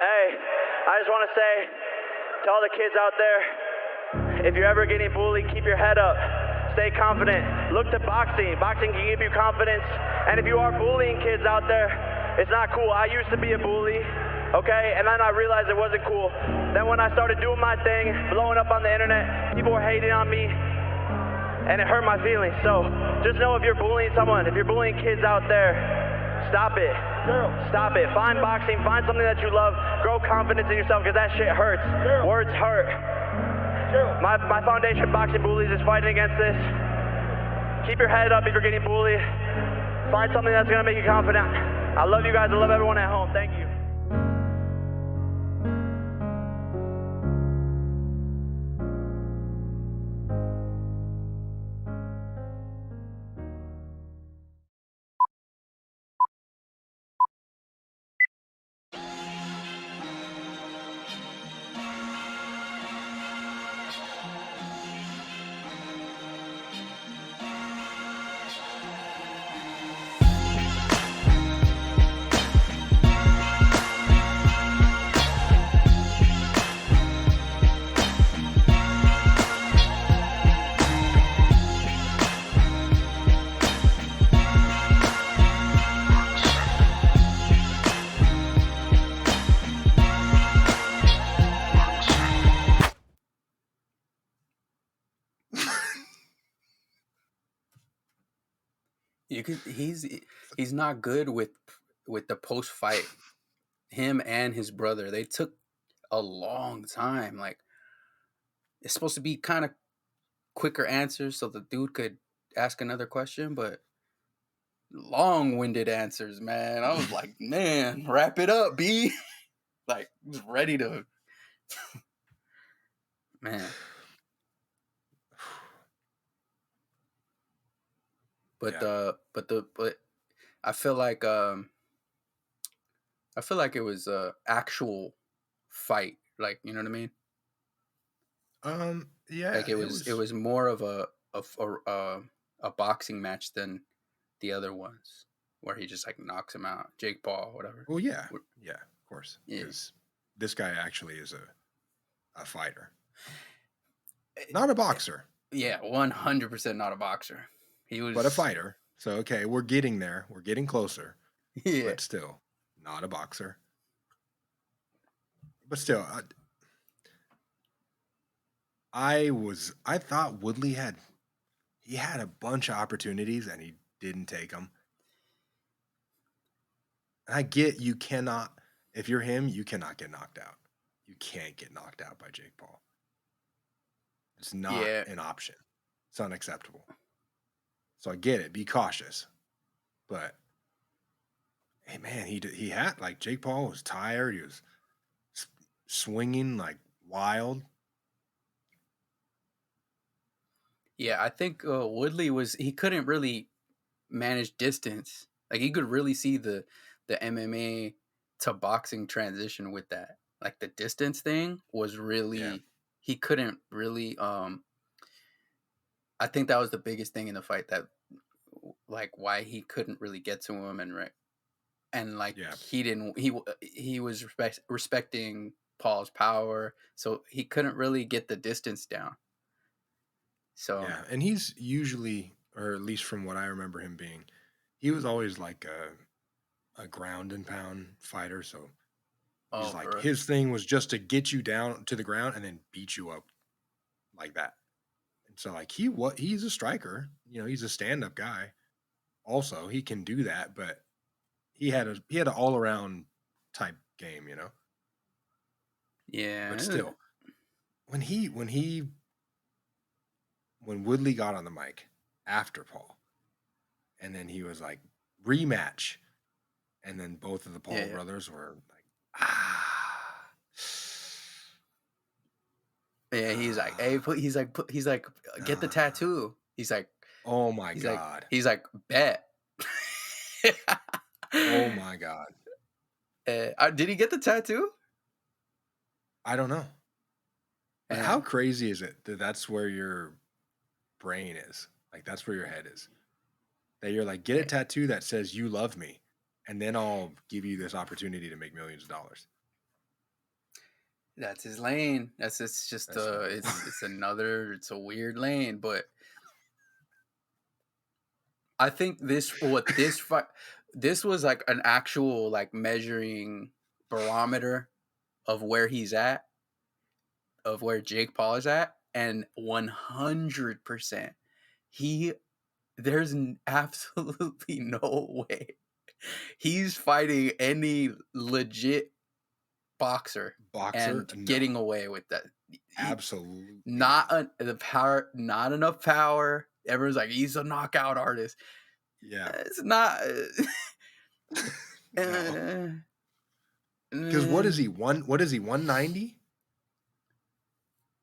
Hey, I just want to say to all the kids out there, if you're ever getting bullied, keep your head up. Stay confident. Look to boxing. Boxing can give you confidence. And if you are bullying kids out there, it's not cool. I used to be a bully, okay? And then I realized it wasn't cool. Then when I started doing my thing, blowing up on the internet, people were hating on me, and it hurt my feelings. So just know if you're bullying someone, if you're bullying kids out there, stop it. Stop it. Find boxing. Find something that you love. Grow confidence in yourself, because that shit hurts. Words hurt. My foundation, Boxing Bullies, is fighting against this. Keep your head up if you're getting bullied. Find something that's going to make you confident. I love you guys. I love everyone at home. Thank you. He's not good with the post fight. Him and his brother, they took a long time. Like, it's supposed to be kind of quicker answers so the dude could ask another question, but long-winded answers, man. I was like, man, wrap it up, B. Like, just ready to man. But Yeah. but I feel like it was a actual fight, like, you know what I mean? Yeah. Like it was more of a boxing match than the other ones where he just like knocks him out, Jake Paul, whatever. Well, yeah, of course, Yeah. because this guy actually is a fighter, not a boxer. Yeah, 100% not a boxer. He was, but a fighter. So okay, we're getting there. We're getting closer. Yeah, but still not a boxer. But still, I thought Woodley had a bunch of opportunities and he didn't take them. And I get you cannot, if you're him, you cannot get knocked out. You can't get knocked out by Jake Paul. It's not an option. It's unacceptable. So I get it. Be cautious. But hey, man, he had, like, Jake Paul was tired. He was swinging like wild. Yeah, I think Woodley he couldn't really manage distance. Like, he could really see the MMA to boxing transition with that. Like, the distance thing was really, he couldn't really, I think that was the biggest thing in the fight, that, like, why he couldn't really get to him, and like, he was respecting Paul's power, so he couldn't really get the distance down. So yeah, and he's usually, or at least from what I remember him being, he was always like a ground and pound fighter. So he's like, his thing was just to get you down to the ground and then beat you up like that. And so, like, he's a striker. You know, he's a stand-up guy. Also, he can do that, but he had an all-around type game, you know. Yeah, but still, when Woodley got on the mic after Paul, and then he was like, rematch, and then both of the Paul brothers were like, yeah, he's like, hey, he's like, get the tattoo. He's like, oh my God. He's like, bet. Oh my God. Did he get the tattoo? I don't know. But how crazy is it that that's where your brain is? Like, that's where your head is. That you're like, get a tattoo that says you love me, and then I'll give you this opportunity to make millions of dollars. That's his lane. It's just That's funny. it's a weird lane, but I think this was like an actual like measuring barometer of where he's at, of where Jake Paul is at, and 100% he absolutely no way he's fighting any legit boxer Boxer? and No. getting away with that. He, Absolutely not not. the power, not enough power. Everyone's like, he's a knockout artist. Yeah. It's not. No. uh, Because uh, what is he, 190?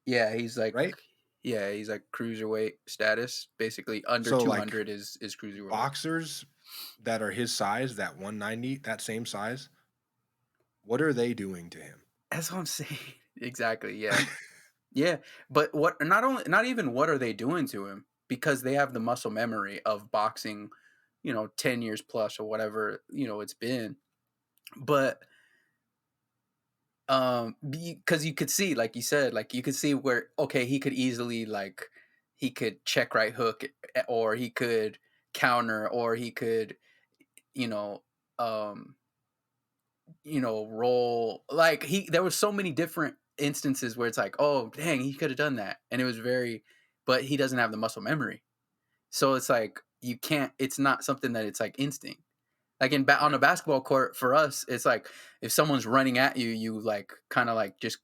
yeah, Right? he's like cruiserweight status. Basically, under So, two like, hundred is cruiserweight. boxers that are his size, that 190, that same size, what are they doing to him? That's what I'm saying. Exactly. Yeah. Yeah. But what? Not even what are they doing to him? Because they have the muscle memory of boxing, 10 years plus or whatever it's been. But because you could see, like you said, like you could see where okay, he could easily like he could check right hook, or he could counter, or he could you know um roll. Like there was so many different instances where it's like, oh dang, he could have done that, and it was very, but he doesn't have the muscle memory, so it's like you can't. It's not something that it's like instinct. Like on a Right. basketball court for us, it's like if someone's running at you, you like kind of like just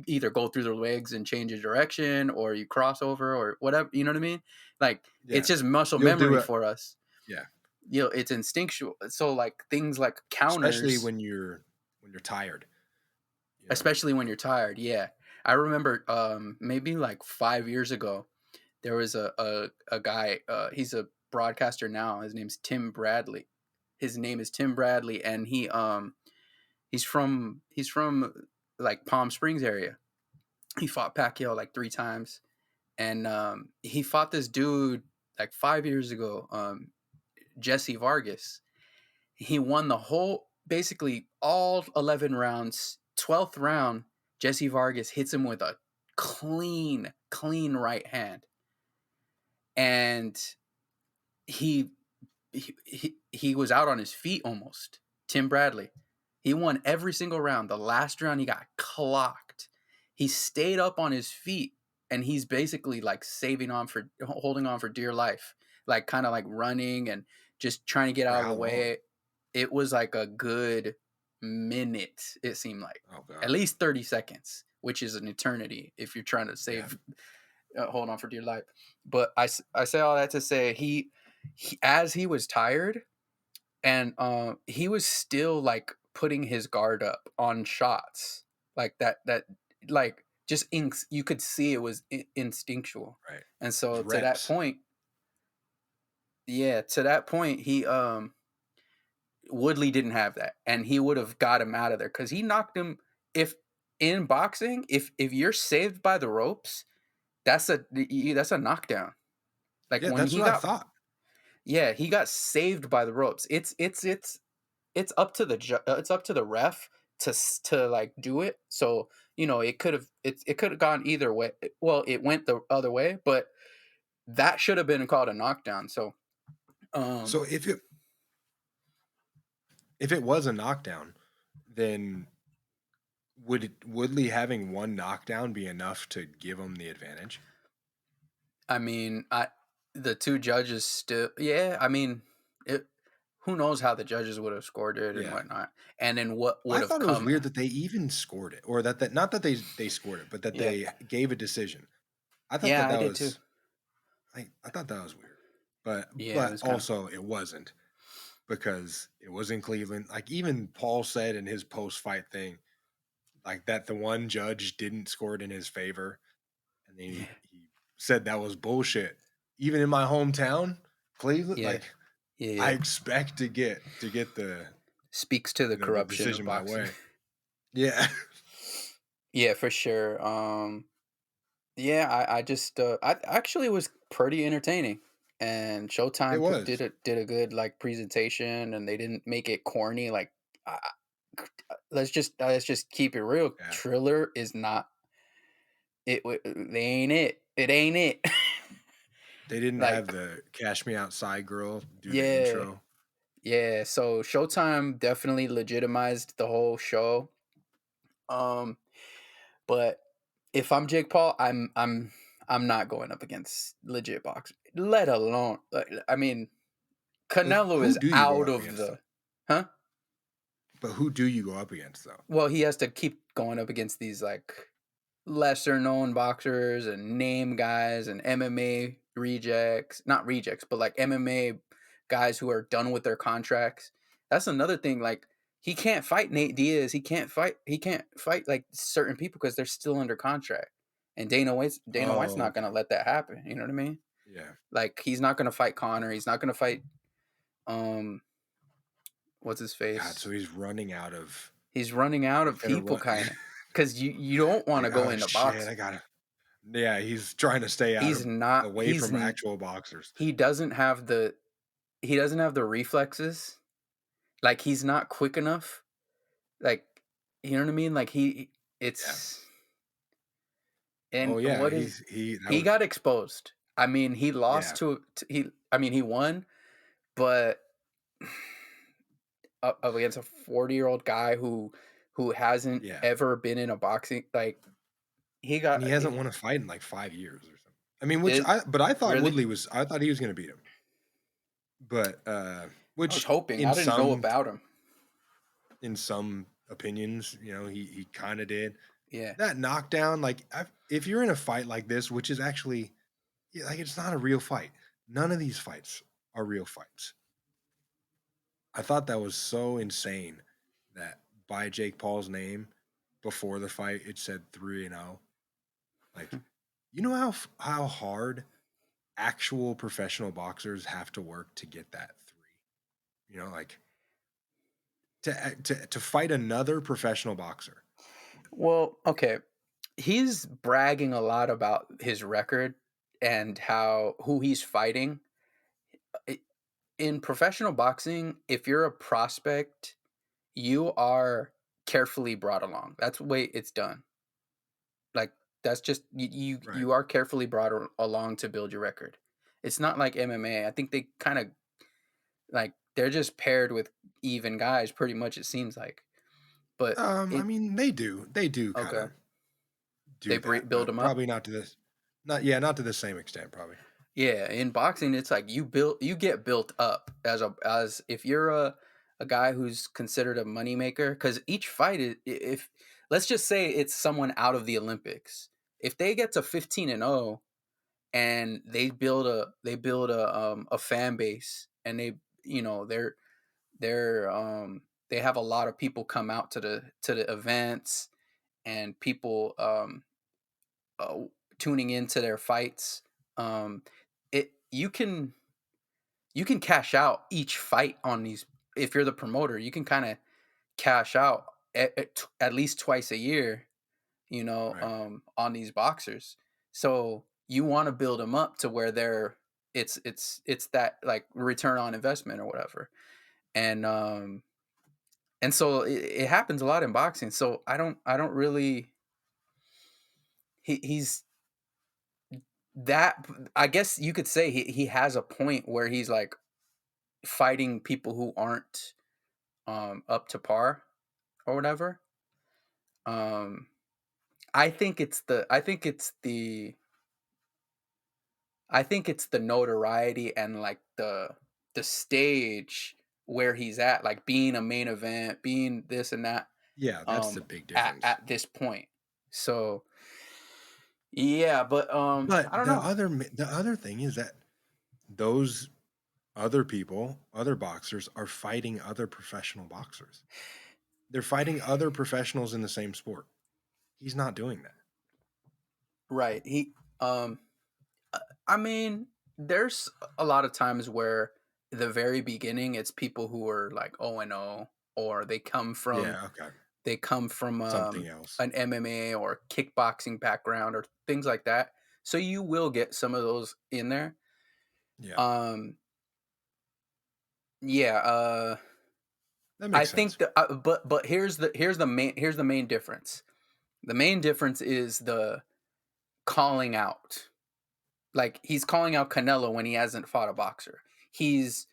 either go through their legs and change your direction, or you cross over, or whatever. You know what I mean? Like it's Yeah. just muscle You'll do memory it. for us. Yeah. It's instinctual. So like things like Especially counters, when you're tired, you know? especially when you're tired. Yeah, I remember maybe like 5 years ago, there was a guy. He's a broadcaster now. His name's Tim Bradley. His name is Tim Bradley, and he's from like Palm Springs area. He fought Pacquiao like 3 times, and he fought this dude like 5 years ago, Jesse Vargas. He won the whole, basically all 11 rounds. 12th round, Jesse Vargas hits him with a clean right hand, and he he was out on his feet almost. Tim Bradley. He won every single round. The last round he got clocked. He stayed up on his feet, and he's basically like holding on for dear life, like kind of like running and just trying to get For out of how the long? way. It was like a good minute, it seemed like. Oh At god. least 30 seconds, which is an eternity if you're trying to Yeah. hold on for dear life. But I say all that to say as he was tired, and he was still like putting his guard up on shots like that like just you could see it was instinctual. Right. And It's so to that reps. point, yeah, to that point, he Woodley didn't have that, and he would have got him out of there because he knocked him. If in boxing, if you're saved by the ropes, that's a knockdown. Like Yeah, when that's he what I got, thought. yeah, he got saved by the ropes. It's up to it's up to the ref to like do it. So it could have gone either way. Well, it went the other way, but that should have been called a knockdown. So So um if it was a knockdown, then Woodley having one knockdown be enough to give him the advantage? I mean, the two judges still, yeah. I mean, it. Who knows how the judges would have scored it and Yeah. whatnot, and then what would I have thought it was come. weird that they even scored it, or that not that they scored it, but that Yeah, they gave a decision. I thought yeah, that I that did too. was I thought that was weird. But Yeah, it but was kind of. also it wasn't, because it was in Cleveland. Like, even Paul said in his post-fight thing, like, that the one judge didn't score it in his favor, and then Yeah, he said that was bullshit. Even in my hometown, Cleveland, yeah, like, yeah, I yeah. expect to get Speaks to the the corruption of decision my boxing. way. Yeah. Yeah, for sure. Yeah, I just I actually was pretty entertaining, and It Showtime was. did a good like presentation, and they didn't make it corny. Like let's just keep it real. Yeah. Triller is not they ain't it. It ain't it. They didn't have Like, the Cash Me Outside girl do the yeah. intro. Yeah, so Showtime definitely legitimized the whole show. Um, but if I'm Jake Paul, I'm not going up against legit boxers. Let alone, I mean, But Canelo who is do you go out up of against, the, though? huh? But who do you go up against, though? Well, he has to keep going up against these like lesser known boxers and name guys and MMA rejects, not rejects, but like MMA guys who are done with their contracts. That's another thing. Like he can't fight Nate Diaz. He can't fight like certain people because they're still under contract. And Dana White's Oh, not gonna okay. let that happen. You know what I mean? Yeah. Like he's not gonna fight Connor. He's not gonna fight um what's his God, so face? he's running out of He's running out he's of gonna people run kinda. Cause you don't want like, to go "Oh, into shit, I boxing. gotta" Yeah, he's trying to stay out He's of not away from actual boxers. he doesn't have the reflexes. Like he's not quick enough. Like you know what I mean? Like Yeah. it's Oh, and yeah, what is that he was got exposed. I mean, he lost yeah, he I mean, he won, but up against a 40-year-old guy who hasn't yeah, ever been in a boxing like he and got he hasn't won a fight in, like, 5 years or something. I mean, which it I thought really? I thought he was gonna beat him, but, I was which hoping. I didn't know about him. in some opinions, he kinda did. Yeah. That knockdown, like, if you're in a fight like this, which is actually yeah, like, it's not a real fight. None of these fights are real fights. I thought that was so insane that by Jake Paul's name, before the fight, it said 3-0. Like, you know how hard actual professional boxers have to work to get that 3? Like, to fight another professional boxer. Well, okay. He's bragging a lot about his record and how who he's fighting. I- In professional boxing, if you're a prospect, you are carefully brought along. That's the way it's done. Like that's just Right. you are carefully brought along to build your record. It's not like MMA. I think they kind of like they're just paired with even guys pretty much it seems like. But I it mean, they do okay. kinda They do that, build but them up. probably not to this not to the same extent, probably. Yeah, in boxing, it's like you get built up as if you're a guy who's considered a moneymaker. Because each fight is if let's just say it's someone out of the Olympics. If they get to 15-0 and they build a fan base and they have a lot of people come out to the events and people uh, tuning into their fights. Um, it you can cash out each fight on these. If you're the promoter, you can kind of cash out at least twice a year. Right. On these boxers. So you want to build them up to where it's that like return on investment or whatever. And so it happens a lot in boxing. So I don't really he's that I guess you could say he has a point where he's like fighting people who aren't up to par or whatever. Um I think it's the notoriety and like the stage where he's at, like being a main event, being this and that Yeah, that's the big at difference. at this point. So yeah, but I But don't know. the other thing is that those other people, other boxers are fighting other professional boxers. They're fighting other professionals in the same sport. He's not doing that. Right. Um I mean, there's a lot of times where the very beginning it's people who are like 0-0 or Yeah, okay. they come from Something else. an MMA or kickboxing background or things like that. So you will get some of those in there. Yeah. Um yeah, That I makes think sense. that, but here's the main difference. The main difference is the calling out. Like he's calling out Canelo when he hasn't fought a boxer. He's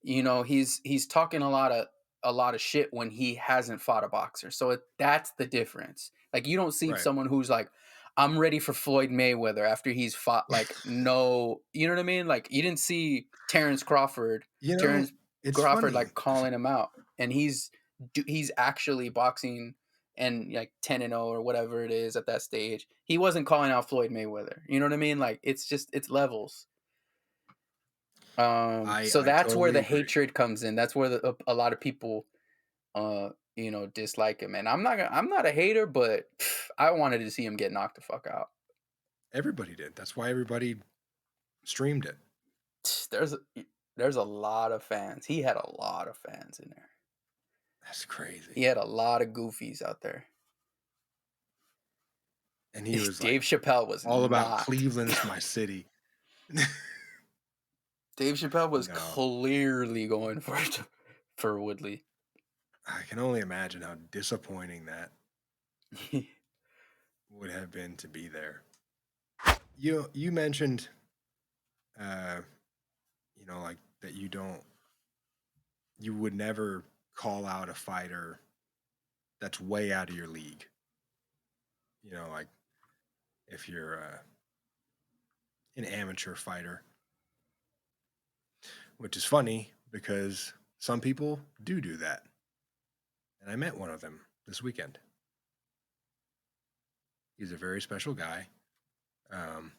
he's talking a lot of shit when he hasn't fought a boxer. So that's the difference. Like you don't see Right. someone who's like, I'm ready for Floyd Mayweather after he's fought like no, you know what I mean? Like you didn't see You know, Terrence it's Crawford funny. like calling him out, and he's actually boxing and like 10-0 or whatever it is at that stage. He wasn't calling out Floyd Mayweather. You know what I mean? Like it's levels. So I that's where totally the agree. hatred comes in. That's where a lot of people dislike him. And I'm not a hater, but I wanted to see him get knocked the fuck out. Everybody did. That's why everybody streamed it. There's a, there's a lot of fans. He had a lot of fans in there. That's crazy. He had a lot of goofies out there. And he was Dave like Chappelle was all about not. Cleveland's my city. Dave Chappelle was No, clearly going for Woodley. I can only imagine how disappointing that would have been to be there. You mentioned uh like that you would never call out a fighter that's way out of your league. Like if you're an amateur fighter, which is funny because some people do that. And I met one of them this weekend. He's a very special guy. Um,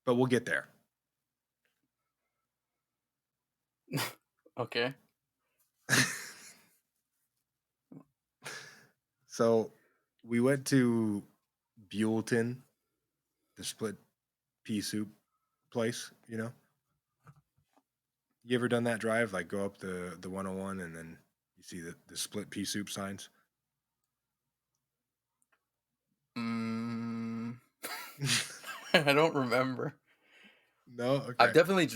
but we'll get there. Okay. So we went to Buellton, the split pea soup place. You ever done that drive? Like go up the 101 and then you see the split pea soup signs? Mm, I don't remember. No? I've Okay. definitely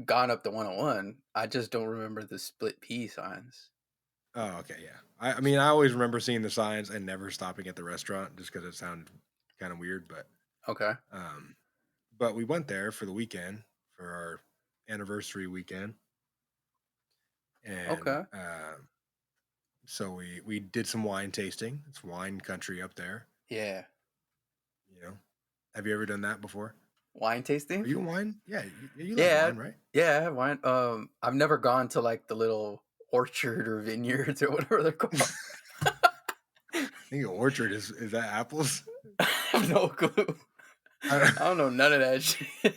gone up the 101. I just don't remember the split P signs. Oh, okay, yeah. I mean, I always remember seeing the signs and never stopping at the restaurant just because it sounded kind of weird. Okay. Um, but we went there for the weekend for our anniversary weekend, and Okay. so we did some wine tasting. It's wine country up there. Yeah. You know, have you ever done that before? Wine Are tasting? you a wine? Yeah, you like Yeah. wine, right? Yeah, wine. I've never gone to like the little orchard or vineyards or whatever they're called. I think an orchard is that apples? I have no clue. I I don't know none of that shit.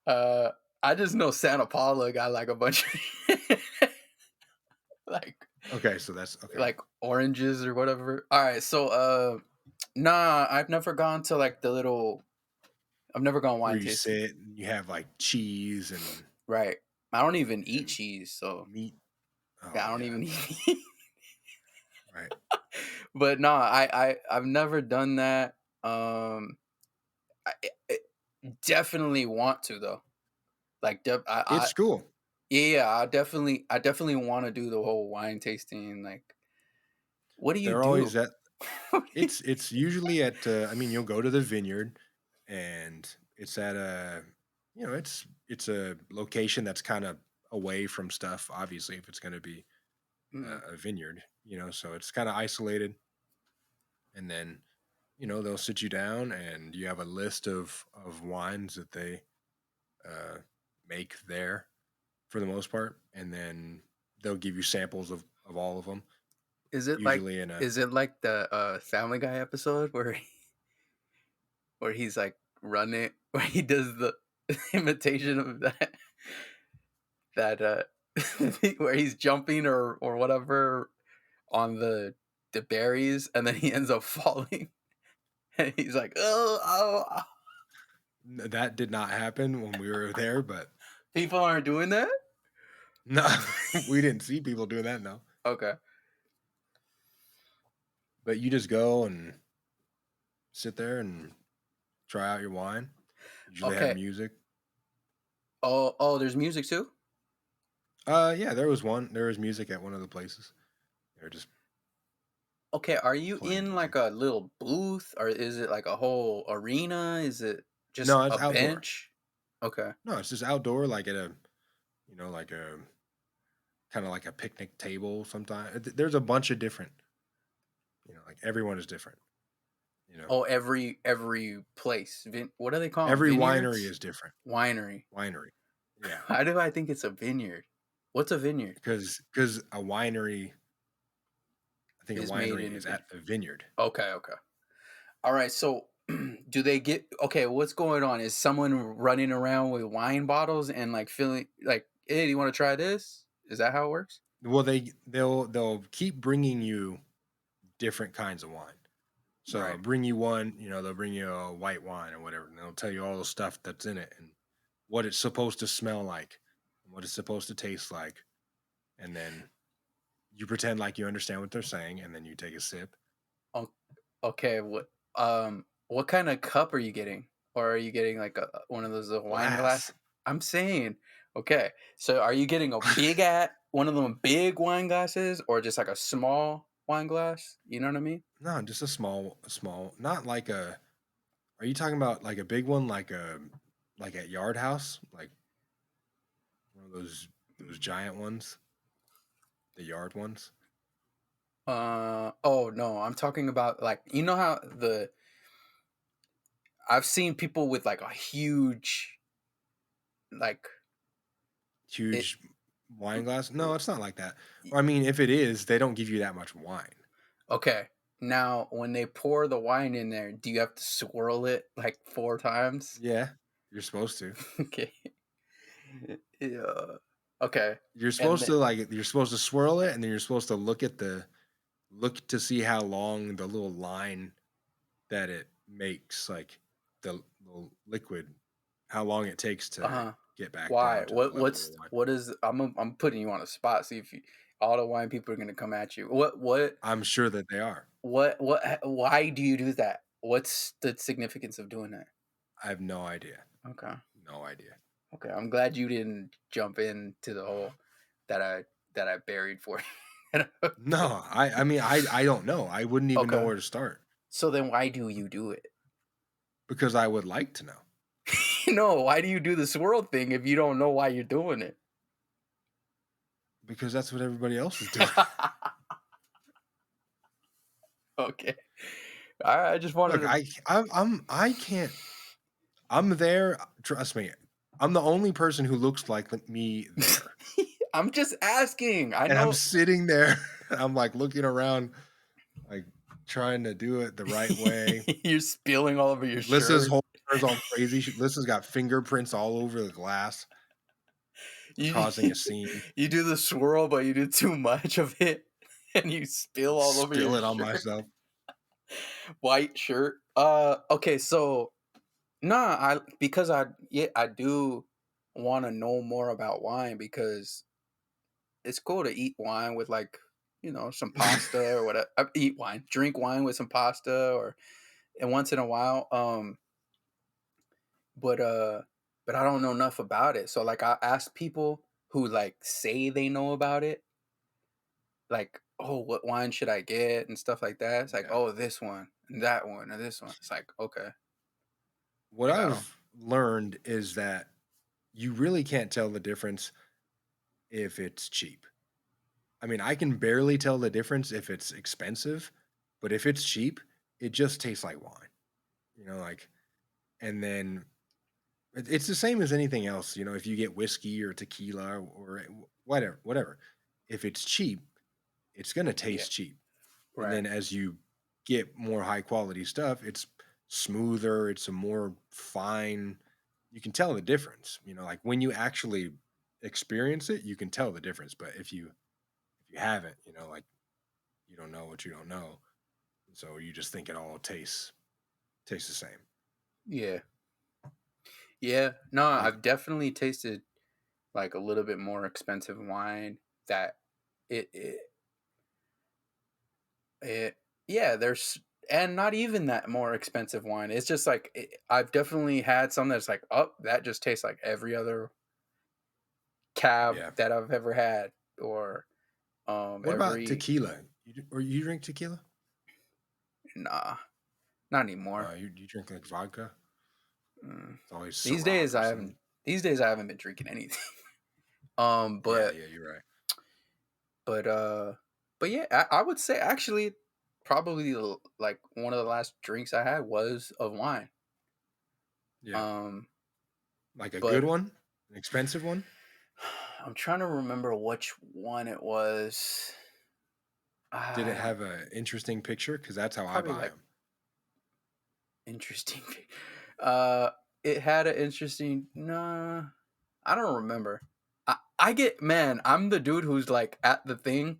Uh, I just know Santa Paula got like a bunch of like okay, so that's okay. like oranges or whatever. All right, so nah, I've never gone to like the little. I've never gone Where wine you tasting. sit and you have like cheese and Right. I don't even eat and cheese, so meat. yeah, Oh I don't yeah, even eat. right. But no, I've never done that. I definitely want to though. Like, It's cool. yeah, I definitely want to do the whole wine tasting. Like, what do you They're always do? at it's usually at I mean you'll go to the vineyard and it's at a it's a location that's kind of away from stuff obviously if it's going to be Mm. a vineyard, so it's kind of isolated, and then they'll sit you down and you have a list of wines that they uh make there for the most part, and then they'll give you samples of all of them Is it like usually in a is it like the Family Guy episode where he's like running where he does the imitation of that where he's jumping or whatever on the berries and then he ends up falling and he's like oh. that did not happen when we were there, but People aren't doing that. no, we didn't see people doing that, no. Okay. But you just go and sit there and try out your wine. Usually have Okay. music. Oh, there's music too. Yeah, there was one. There was music at one of the places. They were just Okay, are you playing in like music. a little booth or is it like a whole arena? Is it just No, it's a outdoor. bench? Okay. No, it's just outdoor, like at a, like a kind of like a picnic table. Sometimes there's a bunch of different. Like everyone is different. You know, Oh, every place. What do they call them? every winery Vineyards? is different. Winery. Winery. Yeah, Why do I think it's a vineyard? What's a vineyard? because a winery, I think a Is made winery in a is vineyard. at a vineyard. Okay, okay. All right, so do they get okay, what's going on? Is someone running around with wine bottles and like feeling like, "Hey, do you want to try this?" Is that how it works? Well, they'll keep bringing you different kinds of wine. So Right. bring you one, they'll bring you a white wine or whatever, and they'll tell you all the stuff that's in it and what it's supposed to smell like, and what it's supposed to taste like, and then you pretend like you understand what they're saying, and then you take a sip. O- Okay, what kind of cup are you getting? Or are you getting like one of those wine glass? Glass. I'm saying, okay. So are you getting a big at one of them big wine glasses or just like a small wine glass? You know what I mean? No, just a small, not like a. Are you talking about like a big one, like at Yard House, like one of those giant ones, the yard ones? Oh no, I'm talking about like you know how I've seen people with like a huge like it Huge wine glass? No, it's not like that. Or, I mean, if it is, they don't give you that much wine. okay. Now when they pour the wine in there, do you have to swirl it like 4 times? Yeah, you're supposed to. Okay. Yeah. Okay. You're And supposed to you're supposed to swirl it, and then you're supposed to look to see how long the little line that it makes, like the liquid, how long it takes to uh-huh. get back Why? down to the level of the wine. What is I'm putting you on a spot. See if you, all the wine people are gonna come at you. I'm sure that they are. Why do you do that? What's the significance of doing that? I have no idea. Okay. No idea. Okay. I'm glad you didn't jump into the hole that I buried for you. No, I mean I don't know. I wouldn't even know Okay. where to start So then why do you do it? because I would like to know. No, why do you do the swirl thing if you don't know why you're doing it? Because that's what everybody else is doing. Okay. I just wanted Look, to I can't. I'm there. Trust me. I'm the only person who looks like me there. I'm just asking. I And I'm know sitting there. I'm like looking around, like trying to do it the right way. you're spilling all over your Lissa's shirt. whole hair's all crazy. Lissa's got fingerprints all over the glass, You causing a scene. you do the swirl, but you do too much of it, and you spill all over your Spill it on shirt. myself. White shirt. Okay, so nah, I because I yeah I do want to know more about wine because it's cool to eat wine with like some pasta or whatever. Eat wine, drink wine with some pasta or and once in a while. But but I don't know enough about it. So like I ask people who like say they know about it, like, oh, what wine should I get and stuff like that. It's like, Yeah. oh, this one and that one or this one. It's like, okay, What like I don't. I've learned is that you really can't tell the difference if it's cheap. I mean, I can barely tell the difference if it's expensive, but if it's cheap, it just tastes like wine. Like, and then it's the same as anything else. If you get whiskey or tequila or whatever. If it's cheap, it's gonna Yeah, taste cheap. And right. then as you get more high quality stuff, it's smoother. It's a more fine. You can tell the difference. Like when you actually experience it, you can tell the difference. But if you haven't, like you don't know what you don't know, so you just think it all tastes the same. Yeah, yeah. No, Like I've definitely tasted like a little bit more expensive wine that it it, it yeah. There's and not even that more expensive wine. It's just like I've definitely had some that's like, oh, that just tastes like every other cab Yeah. that I've ever had, or What about every tequila? Or you drink tequila? nah, not anymore. You drink like vodka? Mm. It's always These Ciroc days or I something. haven't. These days I haven't been drinking anything. Yeah, But yeah, you're right. but but yeah, I would say actually probably like one of the last drinks I had was of wine. Yeah. Um, Like a good but one? An expensive one? I'm trying to remember which one it was. Did it I have an interesting picture? Because that's how I probably buy like them. interesting. Uh, it had an interesting. Nah, I don't remember. I get man. I'm the dude who's like at the thing,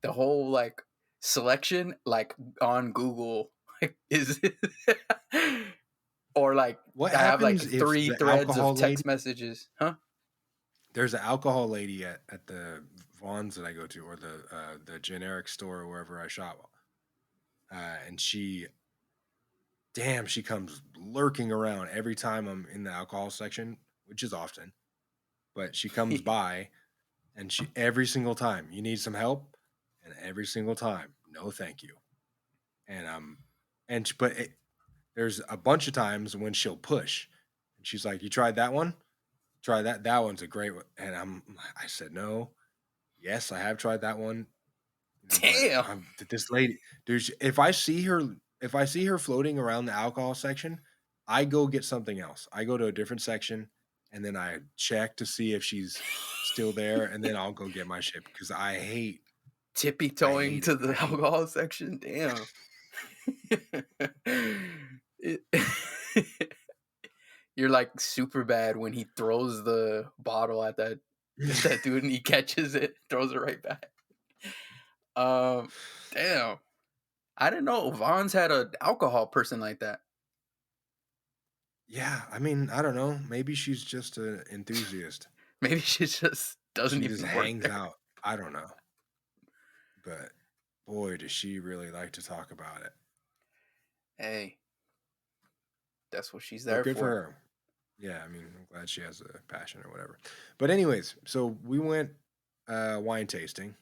the whole like selection like on Google like is or like What I have happens like if three the threads of alcohol lady text messages. Huh? there's an alcohol lady at the Vons that I go to, or the generic store or wherever I shop, and she comes lurking around every time I'm in the alcohol section, which is often. But she comes by, and she every single time, you need some help, and every single time, no, thank you. And there's a bunch of times when she'll push, and she's like, "You tried that one? Try that. That one's a great one." And I said no. Yes, I have tried that one, but Damn. this lady, dude. If I see her floating around the alcohol section, I go get something else. I go to a different section, and then I check to see if she's still there, and then I'll go get my shit because Tippy I toeing hate it. to the I hate. alcohol section. Damn. It- You're like super bad when he throws the bottle at that dude and he catches it, throws it right back. Um, damn. I didn't know Vaughn's had an alcohol person like that. Yeah, I mean, I don't know. Maybe she's just an enthusiast. Maybe she just doesn't She just even work hangs there. out. I don't know, but boy, does she really like to talk about it. Hey, that's what she's But there good for for. her. Yeah, I mean, I'm glad she has a passion or whatever. But anyways, so we went wine tasting,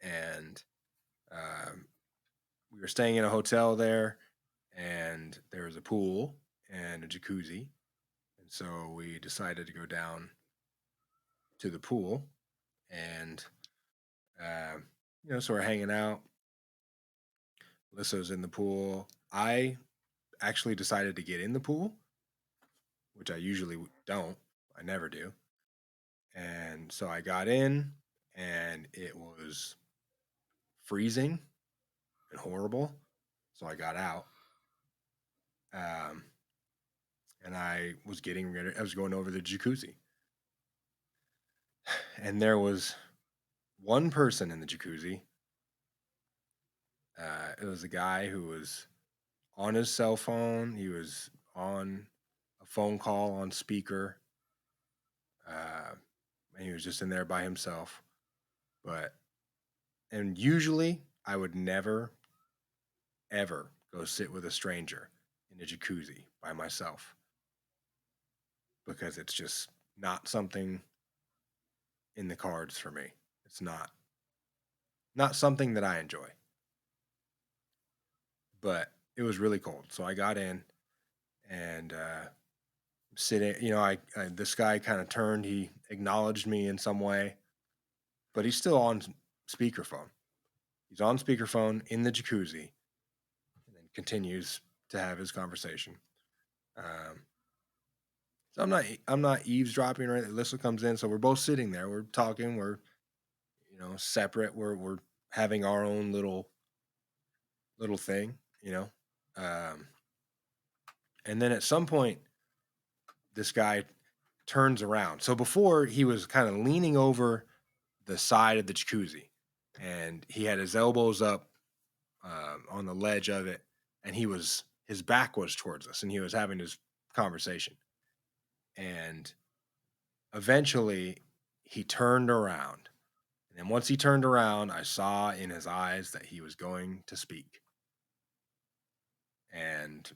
and um, we were staying in a hotel there, and there was a pool and a jacuzzi, and so we decided to go down to the pool, and um, so we're hanging out. Lissa's in the pool. I actually decided to get in the pool, which I usually don't. I never do. And so I got in, and it was freezing and horrible. So I got out. Um, and I was getting ready. I was going over the jacuzzi. And there was one person in the jacuzzi. It was a guy who was on his cell phone. He was on a phone call on speaker. Uh, and he was just in there by himself. And usually I would never, ever go sit with a stranger in a jacuzzi by myself because it's just not something in the cards for me. It's not something that I enjoy. But it was really cold, so I got in and sitting. This guy kind of turned. He acknowledged me in some way, but he's still on speakerphone. He's on speakerphone in the jacuzzi, and then continues to have his conversation. Um, so I'm not eavesdropping or anything. Alyssa comes in, so we're both sitting there. We're talking. We're separate. We're having our own little thing. Um, and then at some point, this guy turns around. So before he was kind of leaning over the side of the jacuzzi, and he had his elbows up on the ledge of it, and his back was towards us, and he was having his conversation. And eventually, he turned around, and then once he turned around, I saw in his eyes that he was going to speak, and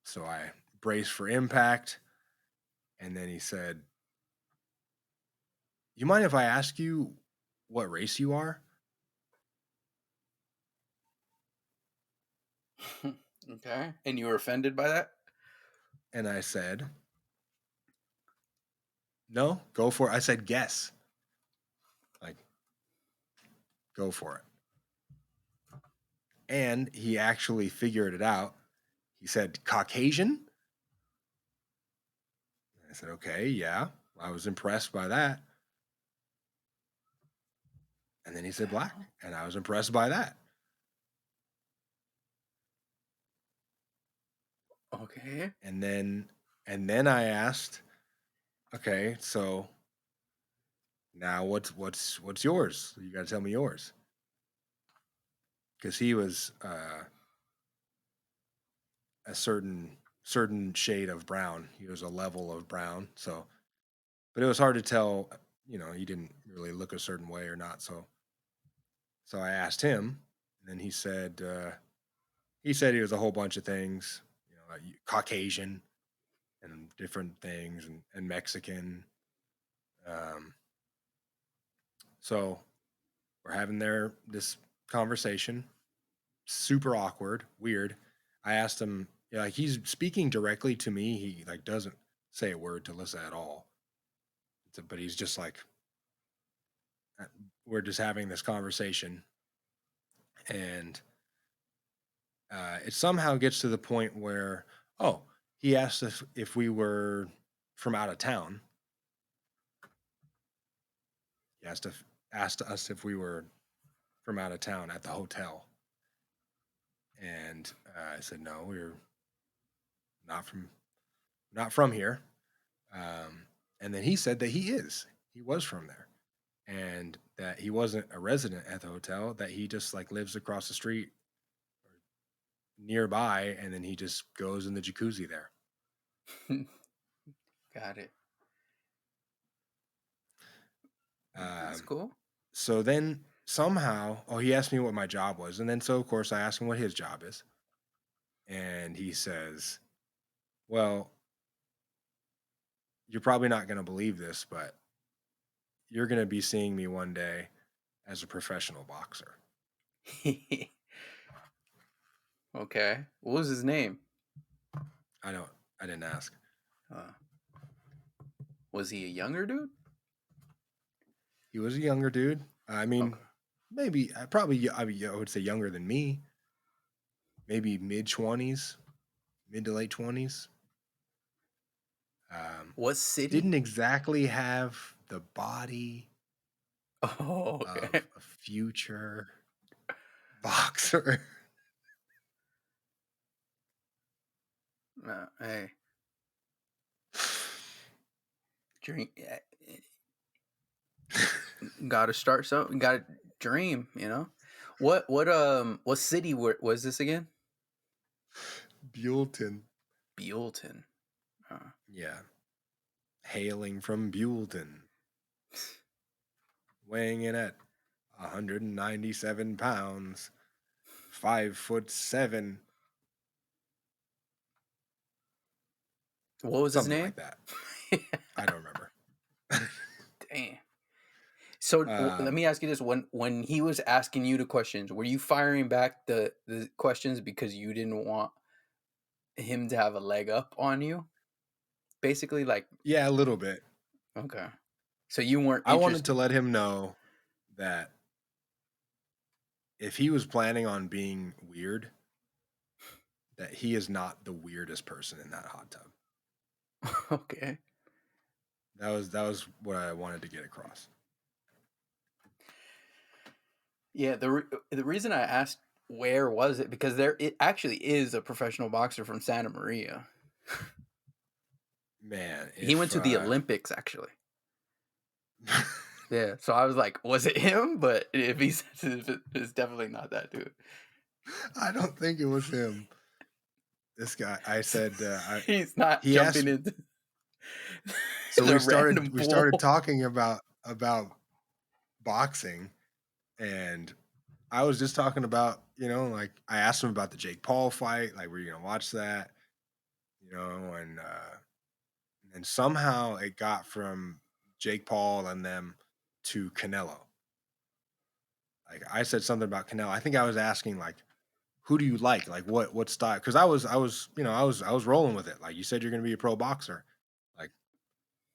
so I braced for impact, and then he said, you mind if I ask you what race you are? Okay. And you were offended by that? And I said, no, go for it. I said, guess. Like, go for it. And he actually figured it out. He said, Caucasian? I said, okay, yeah. I was impressed by that. And then he said black, and I was impressed by that. Okay. And then I asked, okay, so now what's yours? You got to tell me yours. Because he was a certain shade of brown. He was a level of brown. So, but it was hard to tell. He didn't really look a certain way or not. So I asked him, and then he said he was a whole bunch of things. Like Caucasian and different things, and Mexican. Um, so we're having this conversation, super awkward, weird. I asked him, like he's speaking directly to me. He like doesn't say a word to Lissa at all. But he's just like, we're just having this conversation, and it somehow gets to the point where, oh, he asked us if we were from out of town. He asked us if we were from out of town at the hotel, and I said no, we're not from here. And then he said that he was from there, and that he wasn't a resident at the hotel, that he just like lives across the street nearby, and then he just goes in the jacuzzi there. Got it. That's cool. So then somehow, he asked me what my job was, and then so of course I asked him what his job is, and he says, "Well, you're probably not going to believe this, but you're going to be seeing me one day as a professional boxer." Okay. What was his name? I didn't ask. Was he a younger dude? He was a younger dude. I mean, Okay. maybe I would say younger than me. Maybe mid-20s, mid to late 20s. What city? Didn't exactly have the body Oh, of okay. a future boxer. Hey. Drink. Gotta start something. Gotta dream, What city was this again? Buellton. Buellton. Yeah. Hailing from Buellton. Weighing in at 197 pounds. 5'7". What was Something his name? like that. I don't remember. Damn. So let me ask you this: when he was asking you the questions, were you firing back the questions because you didn't want him to have a leg up on you? Basically, like, yeah, a little bit. okay. So you weren't I interested. wanted to let him know that if he was planning on being weird, that he is not the weirdest person in that hot tub. Okay. That was what I wanted to get across. Yeah, the reason I asked where was it, because it actually is a professional boxer from Santa Maria. Man, He went to the Olympics actually. Yeah, so I was like, was it him? But if he says it's definitely not that dude. I don't think it was him. This guy, I said, he's not he jumping asked, into. so we started talking about boxing, and I was just talking about, like I asked him about the Jake Paul fight, like were you gonna watch that, and somehow it got from Jake Paul and them to Canelo. Like I said something about Canelo. I think I was asking like, who do you like? Like what style? Because I was rolling with it. Like you said, you're going to be a pro boxer. Like,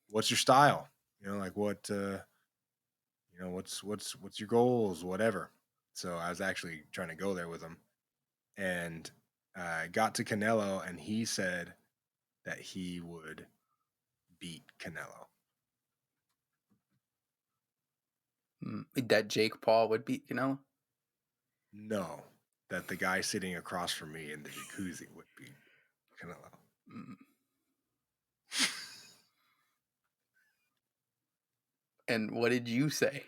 what's your style? Like what what's your goals? Whatever. So I was actually trying to go there with him, and I got to Canelo, and he said that he would beat Canelo. That Jake Paul would beat Canelo? No, that the guy sitting across from me in the jacuzzi would beat Canelo. And what did you say?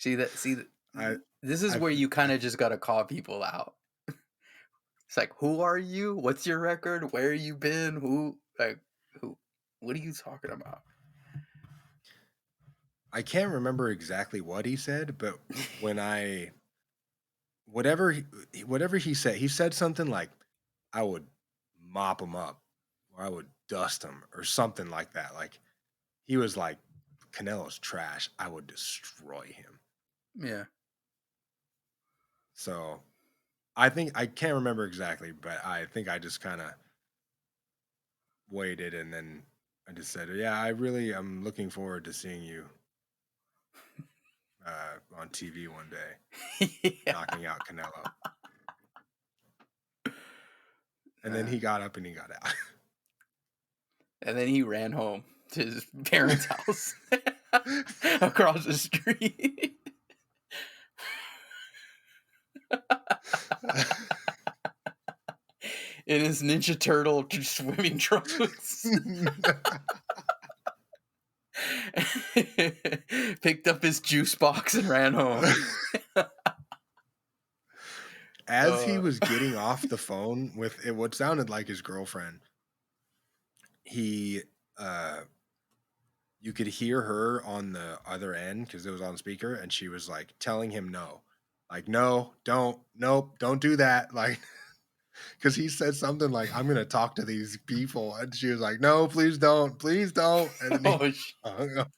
This is where you kind of just got to call people out. It's like, who are you? What's your record? Where you been? Who? What are you talking about? I can't remember exactly what he said, but whatever he said something like, I would mop him up, or I would dust him, or something like that. Like he was like, Canelo's trash. I would destroy him. Yeah. So I can't remember exactly, but I think I just kind of waited, and then I just said, yeah, I'm looking forward to seeing you on TV one day, knocking out Canelo. And then he got up and he got out. And then he ran home to his parents' house across the street. In his Ninja Turtle swimming trunks. Picked up his juice box and ran home. As he was getting off the phone with what sounded like his girlfriend, he you could hear her on the other end because it was on speaker, and she was like telling him no. Like, no, don't do that. Like, because he said something like, I'm gonna talk to these people, and she was like, no, please don't. And then he hung up.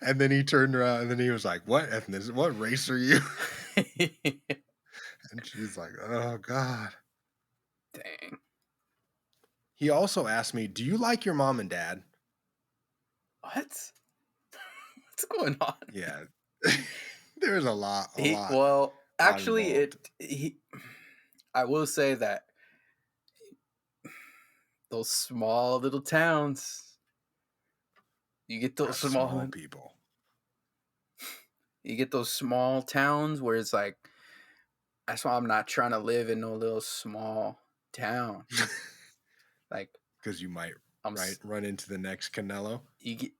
And then he turned around, and then he was like, what ethnicity? What race are you? And she's like, oh God. Dang. He also asked me, do you like your mom and dad? What? What's going on? Yeah. There's a lot. Well, actually, I will say that those small little towns, you get those small people. You get those small towns where it's like, that's why I'm not trying to live in no little small town. Like, because you might run into the next Canelo. You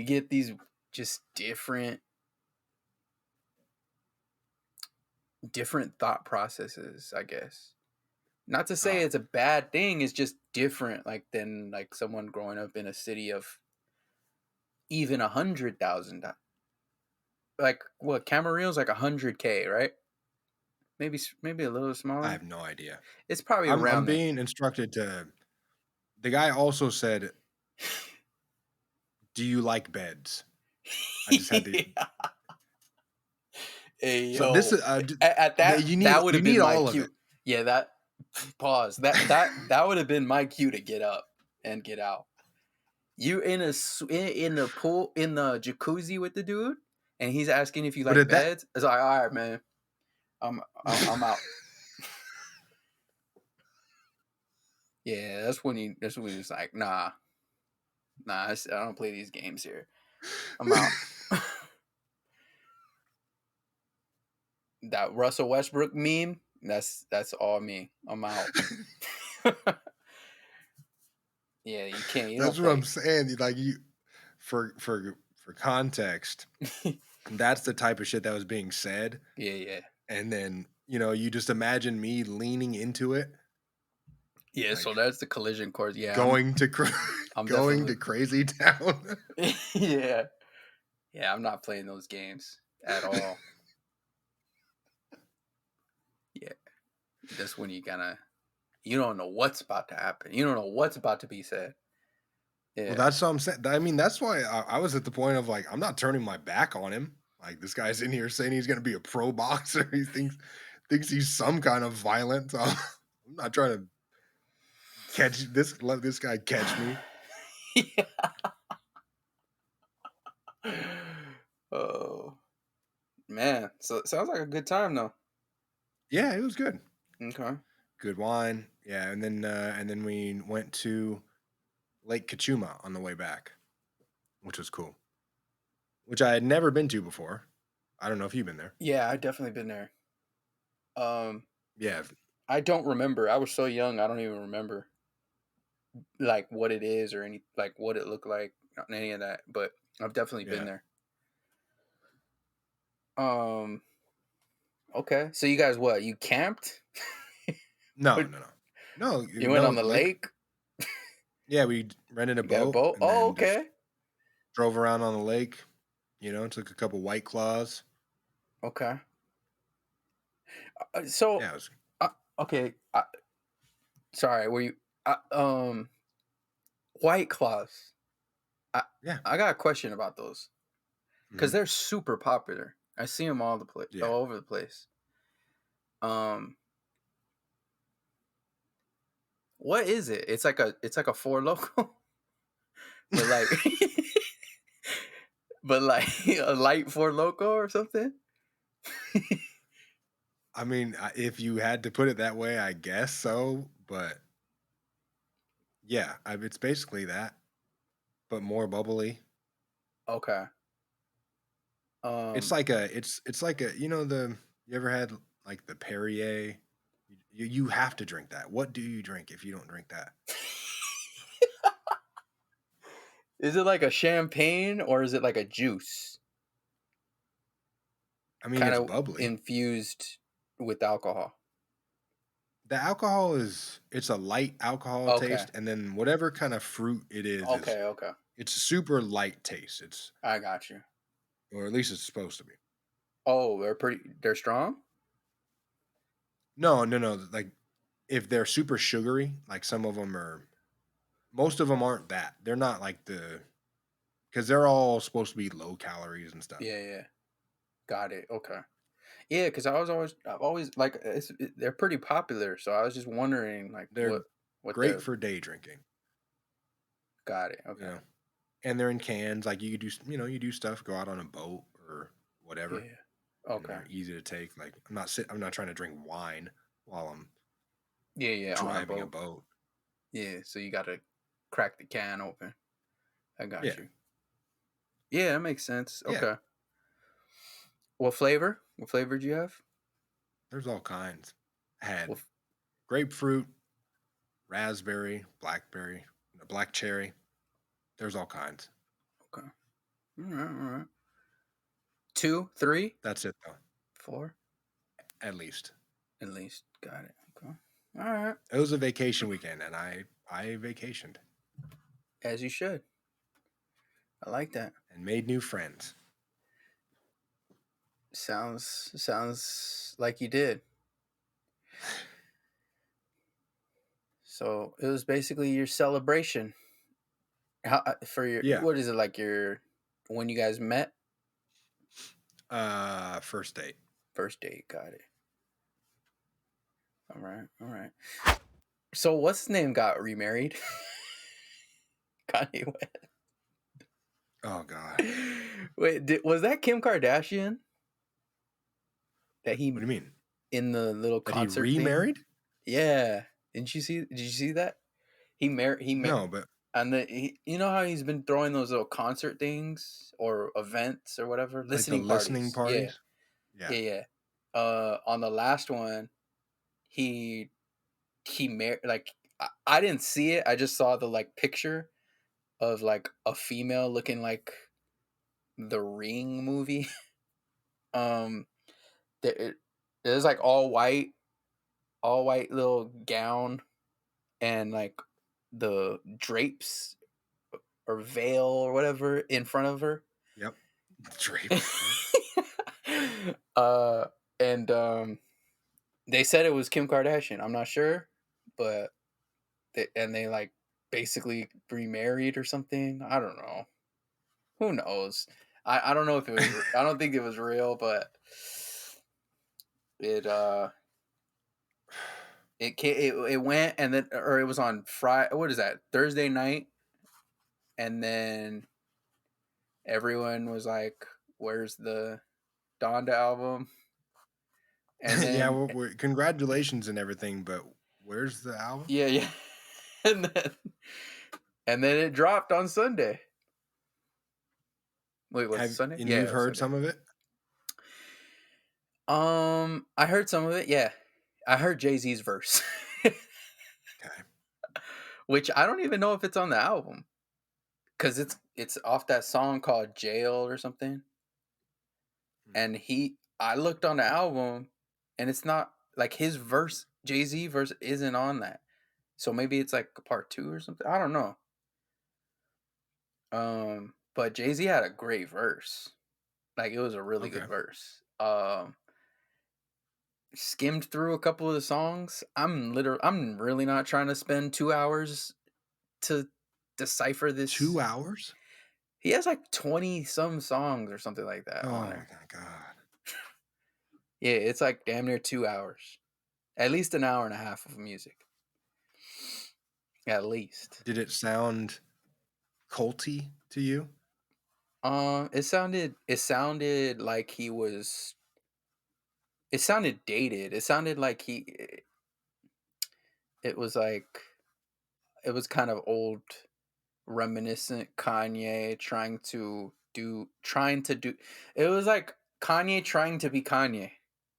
get these just different thought processes, I guess. Not to say it's a bad thing, it's just different, like than like someone growing up in a city of even 100,000. Like what, Camarillo's like 100K, right? Maybe a little smaller. I have no idea. It's probably around. I'm being instructed to. The guy also said, "Do you like beds?" I just had to. Hey, so yo, this is at that. That would have been my cue. Yeah, that pause. That would have been my cue to get up and get out. You in the pool, in the jacuzzi with the dude, and he's asking if you like beds. It's like, all right, man, I'm out. Yeah, that's when he's like, nah, I don't play these games here. I'm out. That Russell Westbrook meme, that's all me. I'm out. Yeah, you can't. That's what I'm saying. Like for context, that's the type of shit that was being said. Yeah. And then you just imagine me leaning into it. Yeah, like, so that's the collision course. Yeah, going to crazy town. Yeah, I'm not playing those games at all. Yeah, That's when you don't know what's about to happen. You don't know what's about to be said. Well, Yeah. that's what I'm saying. I mean, that's why I was at the point of like, I'm not turning my back on him. Like this guy's in here saying he's going to be a pro boxer. He thinks he's some kind of violent. I'm not trying to let this guy catch me. Yeah. Oh man, so it sounds like a good time though. Yeah, it was good. Okay. Good wine. Yeah, and then we went to Lake Kachuma on the way back, which was cool. Which I had never been to before. I don't know if you've been there. Yeah, I definitely been there. Yeah. I don't remember. I was so young, I don't even remember like what it is or any like what it looked like, any of that. But I've definitely been Yeah. there. Okay. So you guys what? You camped? No, What- no, no. No, You went on the lake. lake? Yeah, we rented a You got a boat boat? and Oh, then just okay. drove around on the lake, took a couple White Claws. Okay. So Yeah, it was okay. Sorry, were you White Claws? I yeah. I got a question about those because Mhm. they're super popular. I see them Yeah. all over the place. What is it? It's like a Four Loko, but like but like a light Four Loko or something. I mean, if you had to put it that way, I guess so, but yeah, it's basically that, but more bubbly. Okay. It's Um. like it's like you ever had like the Perrier? You have to drink that. What do you drink if you don't drink that? Is it like a champagne or is it like a juice, I mean, kind it's of bubbly. infused with alcohol? The alcohol it's a light alcohol Okay. taste, and then whatever kind of fruit it is Okay. Okay. it's a super light taste. I got you. Or at least it's supposed to be. Oh, they're strong? No, no, no. Like if they're super sugary, like some of them are, most of them aren't that. They're not like because they're all supposed to be low calories and stuff. Yeah, yeah. Got it. Okay. Yeah, because I've always like they're pretty popular, so I was just wondering like They're what great the for day drinking, got it. you Okay. know. And they're in cans. Like you could you do stuff, go out on a boat or whatever, Yeah. and Okay. they're easy to take. Like I'm not trying to drink wine while I'm Yeah, yeah, on a driving a boat. boat. Yeah, so you got to crack the can open. I got Yeah, you. Yeah, that makes sense. yeah. Okay. What flavor? What flavor do you have? There's all kinds. I had What, grapefruit, raspberry, blackberry, black cherry. There's all kinds. okay. All right, all right. 2, 3, That's it though. 4 At least at least. Got it. Okay. All right. it was a vacation weekend, and I vacationed As you should. I like that. and made new friends. Sounds like you did. So it was basically your celebration. How for your Yeah. what is it like your when you guys met? First date. First date. Got it. All right. All right. So what's his name got remarried? Kanye West. Oh God. Wait, was that Kim Kardashian that What do you mean? in the little That he concert thing? remarried? Yeah. Did you see that? He married No, but and you know how he's been throwing those little concert things or events or whatever, like the listening listening parties. Yeah. parties. Yeah. Yeah, yeah. On the last one, he married like I didn't see it. I just saw the like picture of like a female looking like the Ring movie. um it was like all white little gown and like the drapes or veil or whatever in front of her. Yep. Drapes. uh and They said it was Kim Kardashian. I'm not sure, but they like basically remarried or something. I don't know. Who knows? I don't know if it was. I don't think it was real, but it it went, and then, or it was on Friday. What is that? Thursday night, and then everyone was like, "Where's the Donda album?" And Yeah, then congratulations and everything, but where's the album? yeah, yeah, and then it dropped on Sunday. Wait, was it Sunday? Yeah, You've it was heard Sunday. some of it? I heard some of it. Yeah, I heard Jay-Z's verse, Okay. which I don't even know if it's on the album, because it's off that song called Jail or something. And I looked on the album, and it's not like his verse. Jay-Z verse isn't on that, so maybe it's like a part 2 or something. I don't know. But Jay-Z had a great verse. Like, it was a really good Okay. verse. Skimmed through a couple of the songs. I'm really not trying to spend 2 hours to decipher 2 this. hours? He has like 20 some songs or something like that on Oh there. my god. Yeah, it's like damn near 2 hours. At least an hour and a half of music. At least. Did it sound culty to you? It sounded like it sounded dated. It sounded like it was like it was kind of old, reminiscent Kanye trying to do it was like Kanye trying to be Kanye.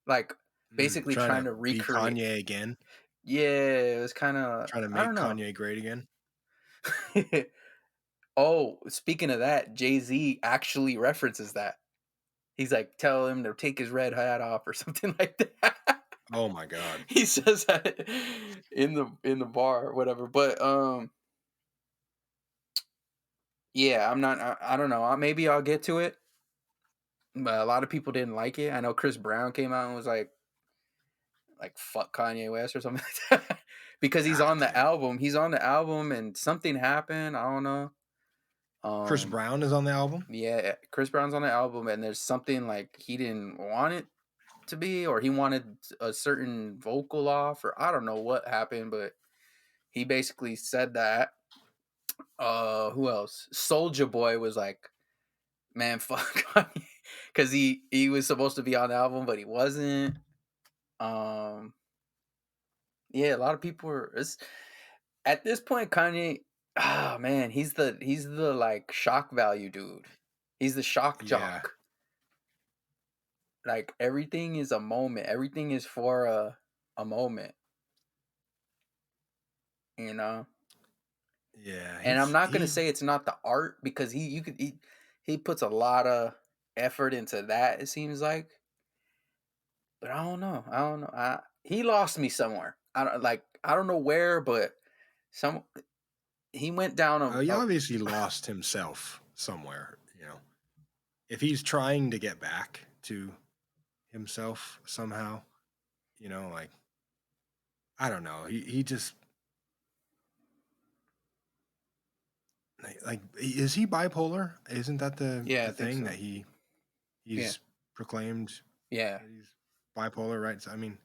Like, basically Trying trying to to be recreate. Kanye again? Yeah, it was kind of, Trying to I don't make know. Kanye great again? Oh, speaking of that, Jay-Z actually references that. He's like, tell him to take his red hat off or something like that. Oh my god. He says that in the bar or whatever. But yeah, I'm not. I don't know. Maybe I'll get to it. But a lot of people didn't like it. I know Chris Brown came out and was like fuck Kanye West or something like that, because he's God on the damn. album. He's on the album, and something happened. I don't know. Chris Brown is on the album? Yeah, Chris Brown's on the album, and there's something like he didn't want it to be, or he wanted a certain vocal off, or I don't know what happened, but he basically said that. Who else? Soldier Boy was like, man, fuck Kanye, because he was supposed to be on the album, but he wasn't. Um, yeah, a lot of people are. At this point, Kanye, ah, man, he's the like shock value dude. He's the shock Yeah. jock. Like, everything is a moment. Everything is for a moment, you know. Yeah, And I'm not gonna he's say it's not the art, because he puts a lot of effort into that. It seems like, but I don't know. I don't know. He lost me somewhere. I don't know where, but some he went down he a obviously lost himself somewhere, you know. If he's trying to get back to himself somehow, you know, like I don't know. He just like is he bipolar? Isn't that yeah, I the think thing so. that Yeah, he's proclaimed yeah. that he's bipolar, right? So, I mean,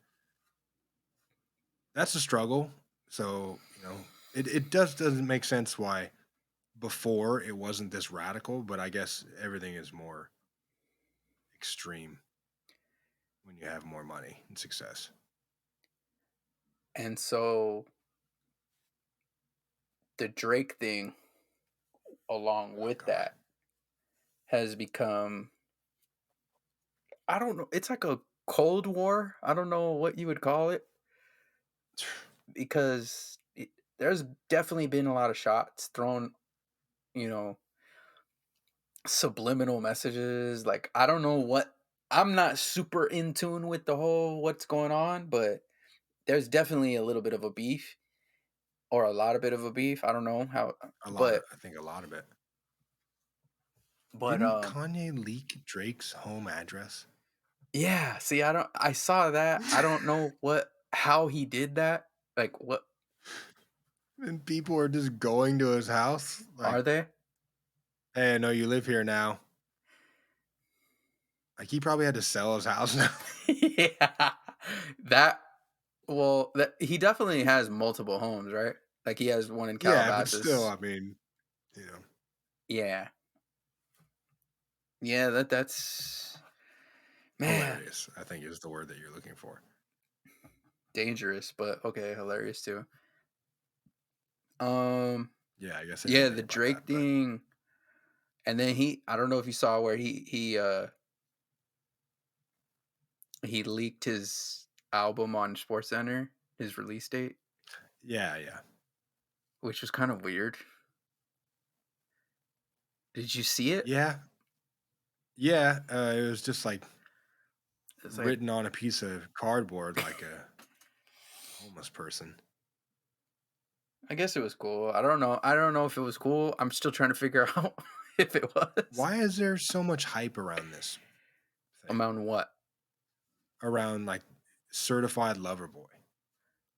that's a struggle. So, you know, it doesn't make sense why before it wasn't this radical, but I guess everything is more extreme when you have more money and success. And so the Drake thing, along Oh with God. that, has become, I don't know. It's like a Cold War. I don't know what you would call it, because there's definitely been a lot of shots thrown, you know, subliminal messages. Like, I don't know what, I'm not super in tune with the whole what's going on, but there's definitely a little bit of a beef, or a lot of bit of a beef. I don't know how, A lot of but I think a lot of it. but Didn't Kanye leak Drake's home address? Yeah, see, I saw that. I don't know how he did that. Like, what And people are just going to his house like, are they? "Hey, I know you live here now." Like, he probably had to sell his house now. Yeah. That well, that he definitely has multiple homes, right? Like, he has one in Yeah, but still, Calabasas. I mean, you know, Yeah. Yeah, that's man, hilarious, I think is the word that you're looking for. dangerous, but okay, hilarious too. Um, Yeah, I guess I yeah, didn't the think about that, Drake but thing, and then I don't know if you saw where he leaked his album on SportsCenter, his release date, yeah, yeah. which was kind of weird. Did you see it? Yeah, yeah, it was just, like, It's like written on a piece of cardboard like a homeless person. I guess it was cool. I don't know. I don't know if it was cool. I'm still trying to figure out if it was. Why is there so much hype around this thing? Amount what? Around, like, Certified Lover Boy.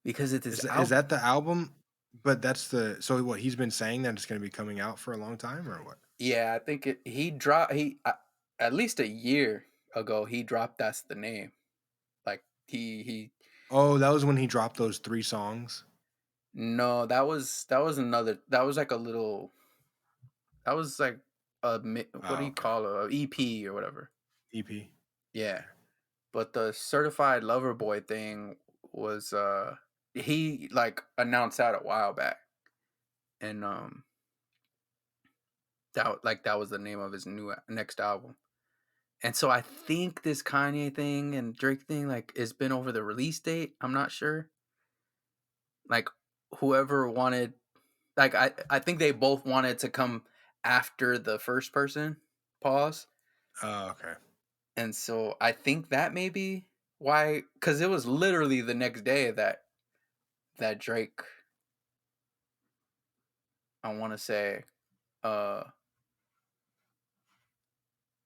Because it's his Is album. that the album? But that's the so what, he's been saying that it's gonna be coming out for a long time or what? Yeah, I think he dropped at least a year ago he dropped that's the name. Like he Oh, that was when he dropped those 3 songs? no, that was another that was like a little that was like what do Oh, you okay. call it? A EP or whatever. EP? Yeah. Okay. But the certified lover boy thing was he like announced that a while back. And that was the name of his next album. And so I think this Kanye thing and Drake thing like has been over the release date. I'm not sure. Like whoever wanted like I think they both wanted to come after the first person pause. Oh, okay. And so I think that may be why cuz it was literally the next day that Drake I want to say uh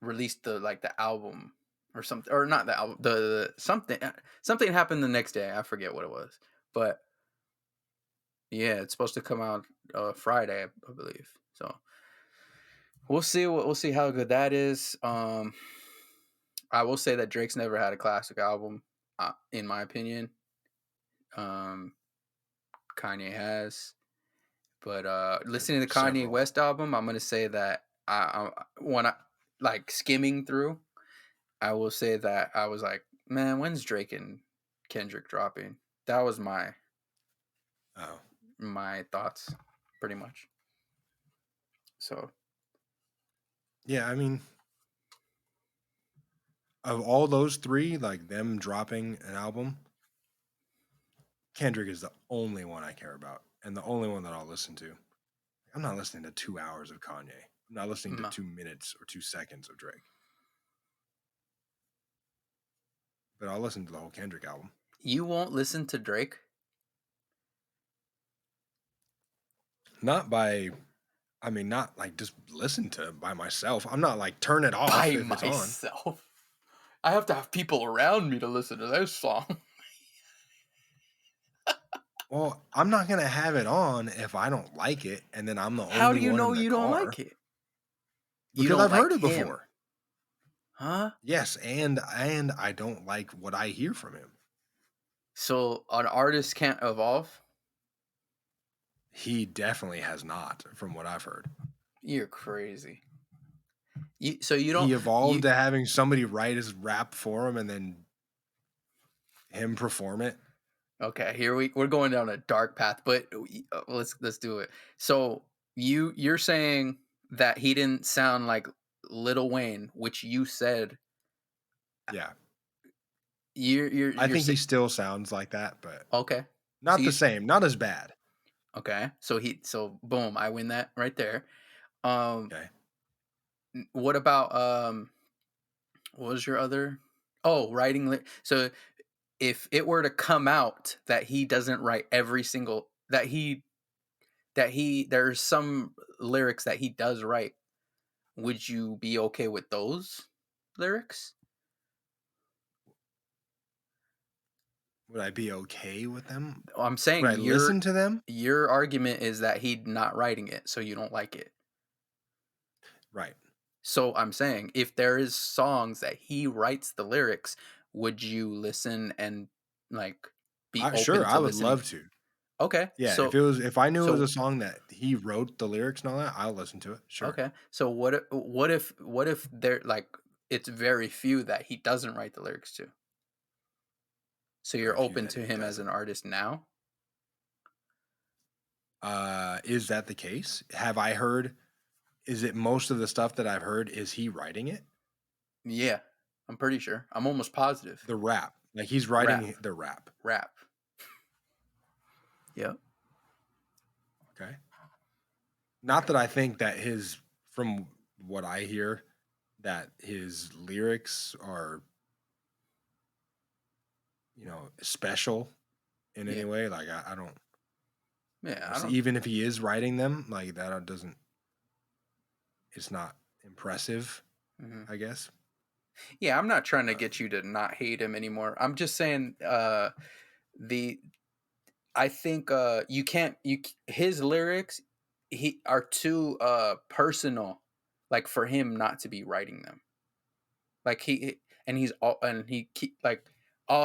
released the album or something or not the album the something happened the next day. I forget what it was. But yeah, it's supposed to come out Friday, I believe. So we'll see how good that is. I will say that Drake's never had a classic album, in my opinion. Um, Kanye has, but listening to the Kanye Several. West album, I'm gonna say that when I like skimming through, I will say that I was like, man, when's Drake and Kendrick dropping? That was Oh. my thoughts, pretty much. So Yeah, I mean, of all those 3, like, them dropping an album, Kendrick is the only one I care about, and the only one that I'll listen to. I'm not listening to 2 hours of Kanye. I'm not listening to mm, 2 minutes or 2 seconds of Drake, but I'll listen to the whole Kendrick album. you won't listen to Drake Not by I mean, not, like, just listen to it by myself. I'm not, like, turn it off by if it's on. myself. I have to have people around me to listen to this song. Well, I'm not gonna have it on if I don't like it, and then I'm the How only do you one know in the you don't car, like it? You because don't I've like heard it him, before. huh? Yes, and I don't like what I hear from him. So an artist can't evolve? He definitely has not, from what I've heard. You're crazy. So you don't He evolved you to having somebody write his rap for him and then him perform it. okay, here we're going down a dark path, but let's do it. So you're saying that he didn't sound like Lil Wayne, which you said Yeah. I you're think he saying still sounds like that, but okay. So not the you same, not as bad. okay. So boom, I win that right there. Um Okay. what about what was your other oh, writing so if it were to come out that he doesn't write every single that he there's some lyrics that he does write, would you be okay with those lyrics? Would I be okay with them? I'm Would saying I listen to them? your argument is that he's not writing it, so you don't like it. Right. So I'm saying if there is songs that he writes the lyrics, would you listen and like be Sure, open I to would listening? love to. Okay. Yeah, if I knew it was a So song that he wrote the lyrics and all that, I'll listen to it. Sure. okay. So what if there like it's very few that he doesn't write the lyrics to? So Very you're few open that to he him as an doesn't. artist now? Is that the case? Have I heard is it most of the stuff that I've heard, is he writing it? Yeah. I'm pretty sure. I'm almost positive. The rap. Like, he's Rap. writing the rap. Rap. Yep. Okay. Not that I think that from what I hear, that his lyrics are, special in any Yeah. way. Like, I don't, Yeah, I so don't. even if he is writing them, like, that doesn't, it's not impressive, Mhm. I guess. Yeah, I'm not trying to get Um, you to not hate him anymore. I'm just saying the I think you can't his lyrics he are too personal like for him not to be writing them. Like and he's all and he keep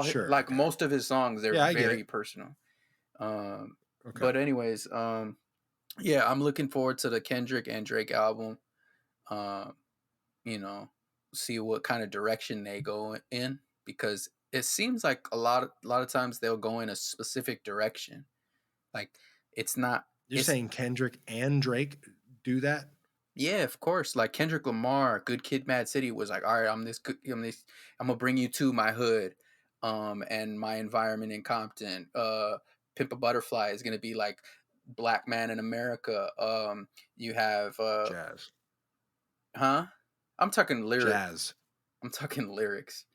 sure. like Okay. most of his songs they're Yeah, I get very it. personal. Um Okay. but anyways, yeah, I'm looking forward to the Kendrick and Drake album. Um you know, see what kind of direction they go in because it seems like a lot of times they'll go in a specific direction. Like it's not You're it's saying Kendrick and Drake do that? yeah, of course. Like Kendrick Lamar, Good Kid, Mad City was like, all right, I'm gonna bring you to my hood, and my environment in Compton. Pimp a Butterfly is gonna be like Black Man in America. You have Jazz. huh? I'm talking lyric. Jazz. I'm talking lyrics.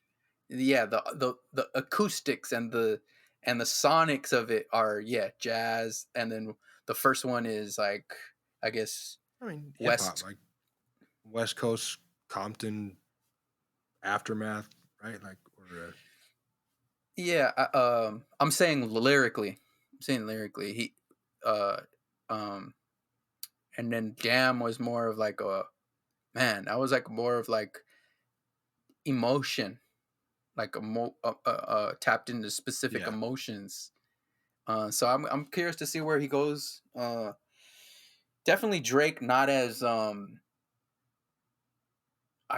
Yeah, the acoustics and the sonics of it are yeah jazz, and then the first one is like I guess I mean, hip hop, West. like West Coast, Compton, Aftermath, right? Like, or Yeah, I'm saying lyrically. I'm saying lyrically. Uh, um, and then Damn was more of like a man. That was like more of like emotion, like tapped into specific yeah. emotions. So I'm curious to see where he goes. Definitely Drake, not as I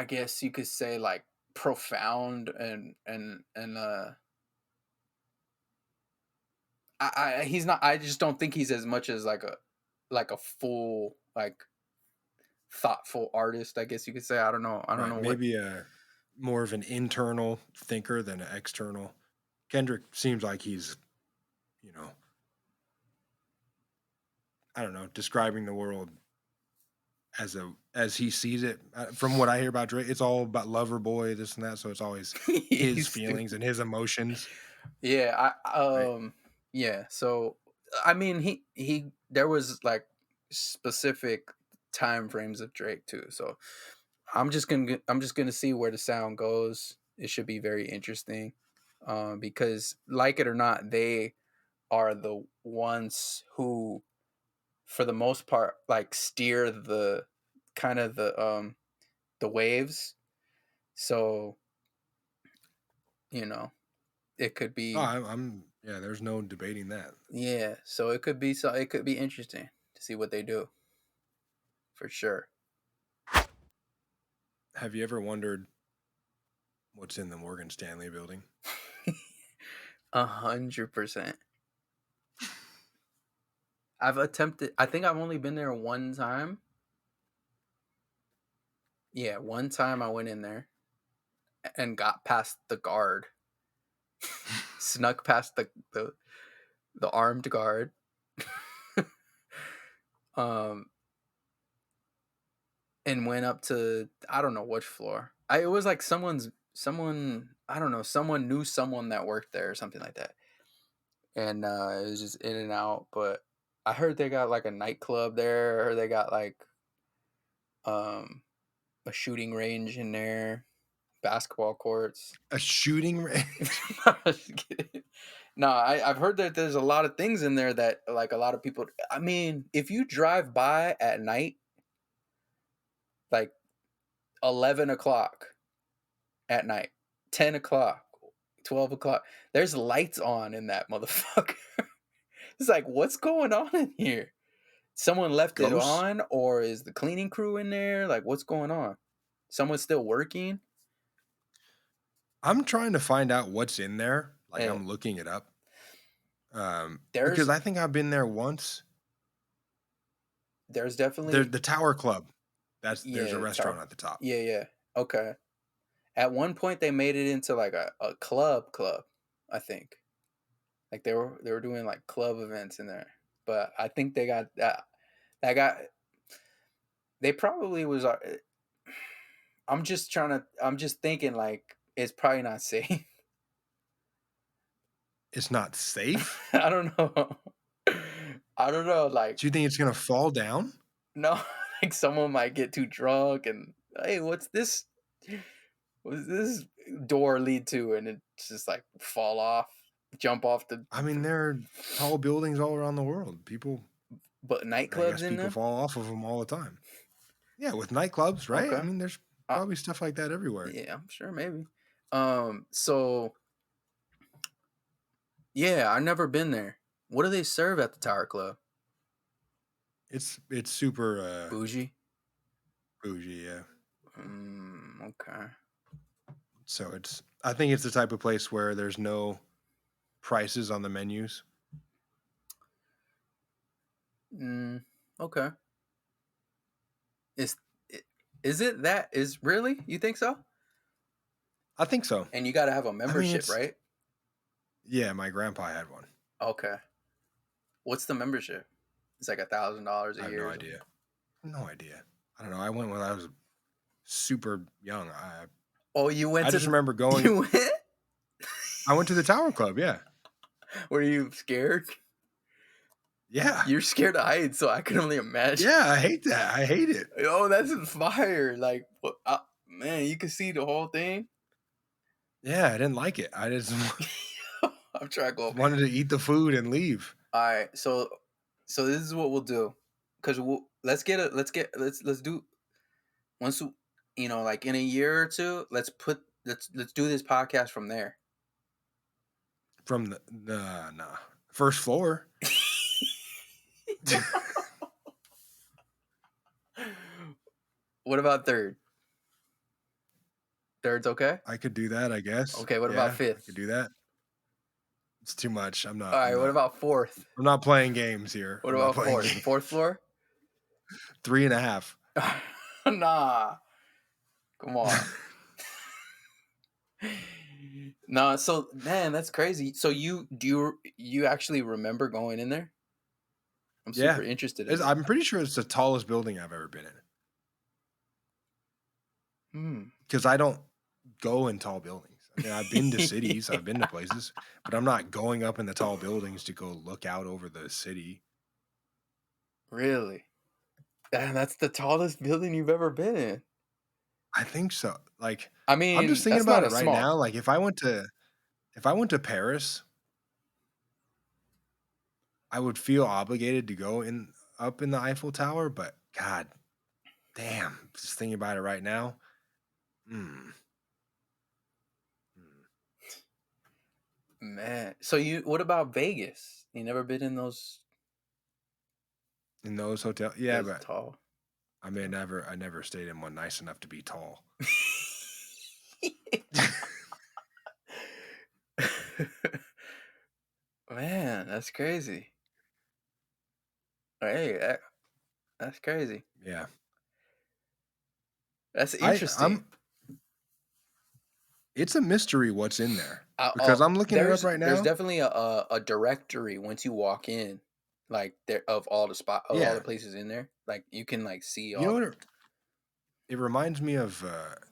guess you could say like profound and he's not. I just don't think he's as much as like a full like thoughtful artist. I guess you could say. I don't know. I don't Right. know what. Maybe a more of an internal thinker than an external. Kendrick seems like he's, you know, I don't know, describing the world as he sees it. From what I hear about Drake, it's all about lover boy, this and that. So it's always his He's feelings stupid. and his emotions, Yeah. right? Yeah. So I mean, he there was like specific time frames of Drake too. So I'm just gonna see where the sound goes. It should be very interesting, because like it or not, they are the ones who, for the most part, like steer the kind of the waves. So you know, it could Oh, be I'm yeah. There's no debating that. yeah. So it could be it could be interesting to see what they do for sure. Have you ever wondered what's in the Morgan Stanley building? 100%. I've attempted. I think I've only been there one time. Yeah, one time I went in there and got past the guard, snuck past the armed guard, um, and went up to I don't know which floor. It was like someone I don't know someone knew someone that worked there or something like that, and it was just in and out. But I heard they got like a nightclub there. I heard they got like um a shooting range in there, basketball courts. A shooting range? No, I've heard that there's a lot of things in there that like a lot of people. I mean, if you drive by at night, like 11 o'clock at night, 10 o'clock, 12 o'clock, there's lights on in that motherfucker. It's like, what's going on in here? Someone left it Ghosts? on, or is the cleaning crew in there? Like, what's going on? Someone's still working? I'm trying to find out what's in there. Like, Eh, I'm looking it up. there's Because I think I've been there once. there's The definitely Tower Club. There's a yeah, restaurant at the top. yeah. Okay. At one point they made it into like a club, I think. Like they were doing like club events in there. But I think they got that got they probably was I'm just thinking like it's probably not safe. It's not safe? I don't know. I don't know. Like, Do you think it's gonna fall down? no, like someone might get too drunk and hey, what's this? What's this door lead to? And it's just like fall off, jump off the. I mean, there are tall buildings all around the world. But I nightclubs guess in people them. fall off of them all the time. Yeah, with nightclubs, right? I Okay. mean, there's Uh, probably stuff like that everywhere. yeah, I'm sure maybe. So yeah, I've never been there. What do they serve at the Tower Club? It's super Bougie. bougie, yeah. Okay. So I think it's the type of place where there's no prices on the menus. Okay. Is is it that is really? You think so? I think so. And you got to have a I mean, membership, right? yeah, my grandpa had one. Okay. What's the membership? It's like $1,000 I a have year. no or idea. No idea. I don't know. I went when I was super young. Oh, you went I to just remember You going. went? I went to the Tower Club. Yeah, Were you scared? yeah, You're scared of heights, so I can only imagine. yeah. I hate that. I hate it. Oh, that's fire! Like, what? Man, you can see the whole thing. Yeah, I didn't like it. I just I'm trying to go. wanted to eat the food and leave. All right, so this is what we'll do, cause let's do once like in a year or two. Let's do this podcast from there. From the first floor. What about third? Third's okay? I could do that, I guess. Okay, what about fifth? I could do that. It's too much. I'm not. All right, what about fourth? I'm not playing games here. What I'm not about playing fourth? games. Fourth floor? 3.5. Nah. Come on. Nah, so man, that's crazy. So you actually remember going in there? I'm super interested in it. I'm pretty sure it's the tallest building I've ever been in. Because I don't go in tall buildings. I mean, I've been to cities, I've been to places, but I'm not going up in the tall buildings to go look out over the city. Really? And that's the tallest building you've ever been in. I think so. Like, I mean, I'm just thinking about it right small. now. Like, if I went to Paris, I would feel obligated to go up in the Eiffel Tower. But God damn, just thinking about it right now. Man, so what about Vegas? You never been in those hotels? Yeah, but tall. I mean, I never stayed in one nice enough to be tall. Man, that's crazy. Hey, that's crazy. Yeah, that's interesting. It's a mystery what's in there because I'm looking it up right now. There's definitely a directory once you walk in, like there of all the all the places in there. Like you can like see all. You know what? It reminds me of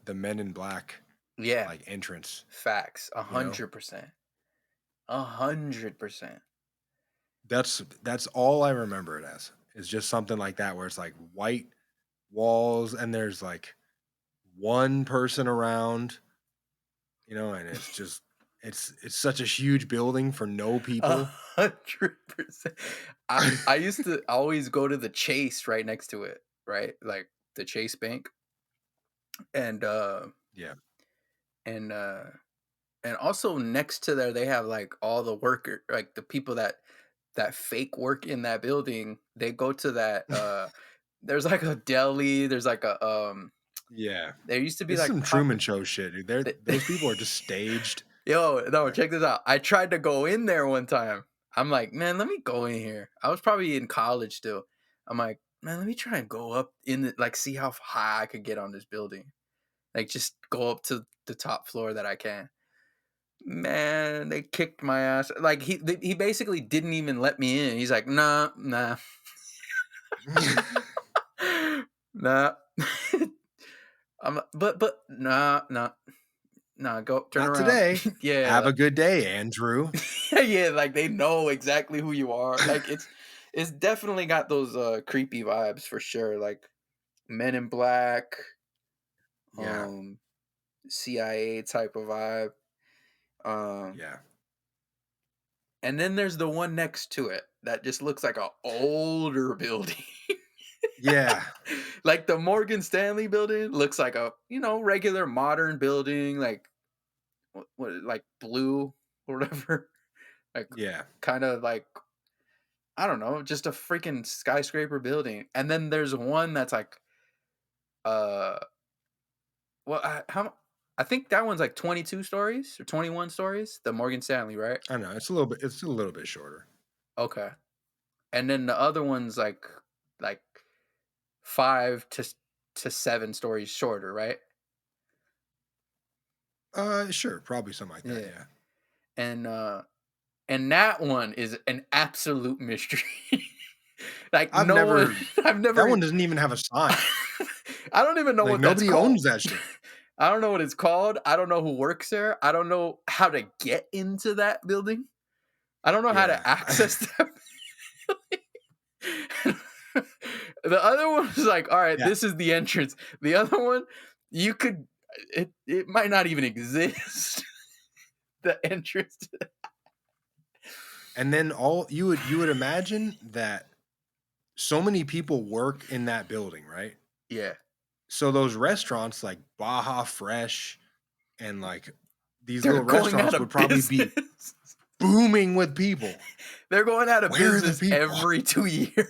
the Men in Black. Yeah. Like entrance. Facts. 100%. 100%. That's all I remember it as. It's just something like that where it's like white walls and there's like one person around and it's just it's such a huge building for no people. 100%. I used to always go to the Chase right next to it, right? Like the Chase Bank, and Yeah. and uh and also next to there they have like all the worker, like the people that fake work in that building. They go to that there's like a deli, there's like a Yeah. there used to be It's like some Truman Show shit, dude. Those people are just staged. Yo, no, Like, check this out. I tried to go in there one time. I'm like, man, let me go in here. I was probably in college still. I'm like, man, let me try and go up in the, like, see how high I could get on this building. Like, just go up to the top floor that I can. Man, they kicked my ass. Like, he basically didn't even let me in. He's like, nah, nah, nah. But nah, nah, nah. Go turn not around. today. Yeah, Have a like, good day, Andrew. yeah, like they know exactly who you are. Like it's definitely got those creepy vibes for sure. Like Men in Black, Yeah. um CIA type of vibe. Um Yeah. and then there's the one next to it that just looks like a older building. Yeah. Like the Morgan Stanley building looks like a, regular modern building, like what like blue or whatever. Like Yeah. kind of like, I don't know, just a freaking skyscraper building. And then there's one that's like, uh, well, I think that one's like 22 stories or 21 stories. The Morgan Stanley, right? I know. It's a little bit shorter. Okay. And then the other one's like 5 to 7 stories shorter, right? Sure, probably something like that, Yeah. yeah. And and that one is an absolute mystery. Like I've no one, never I've that never. one doesn't even have a sign. I don't even know Like, what that's nobody called. owns that shit. I don't know what it's called. I don't know who works there. I don't know how to get into that building. I don't know how Yeah. to access that. The other one was like, all right, Yeah. this is the entrance. The other one, you could, it might not even exist. The entrance. And then all you would imagine that so many people work in that building, right? Yeah. So those restaurants like Baja Fresh and like these They're little going out restaurants would of probably be business. booming with people. They're going out of Where are the business people? every 2 years.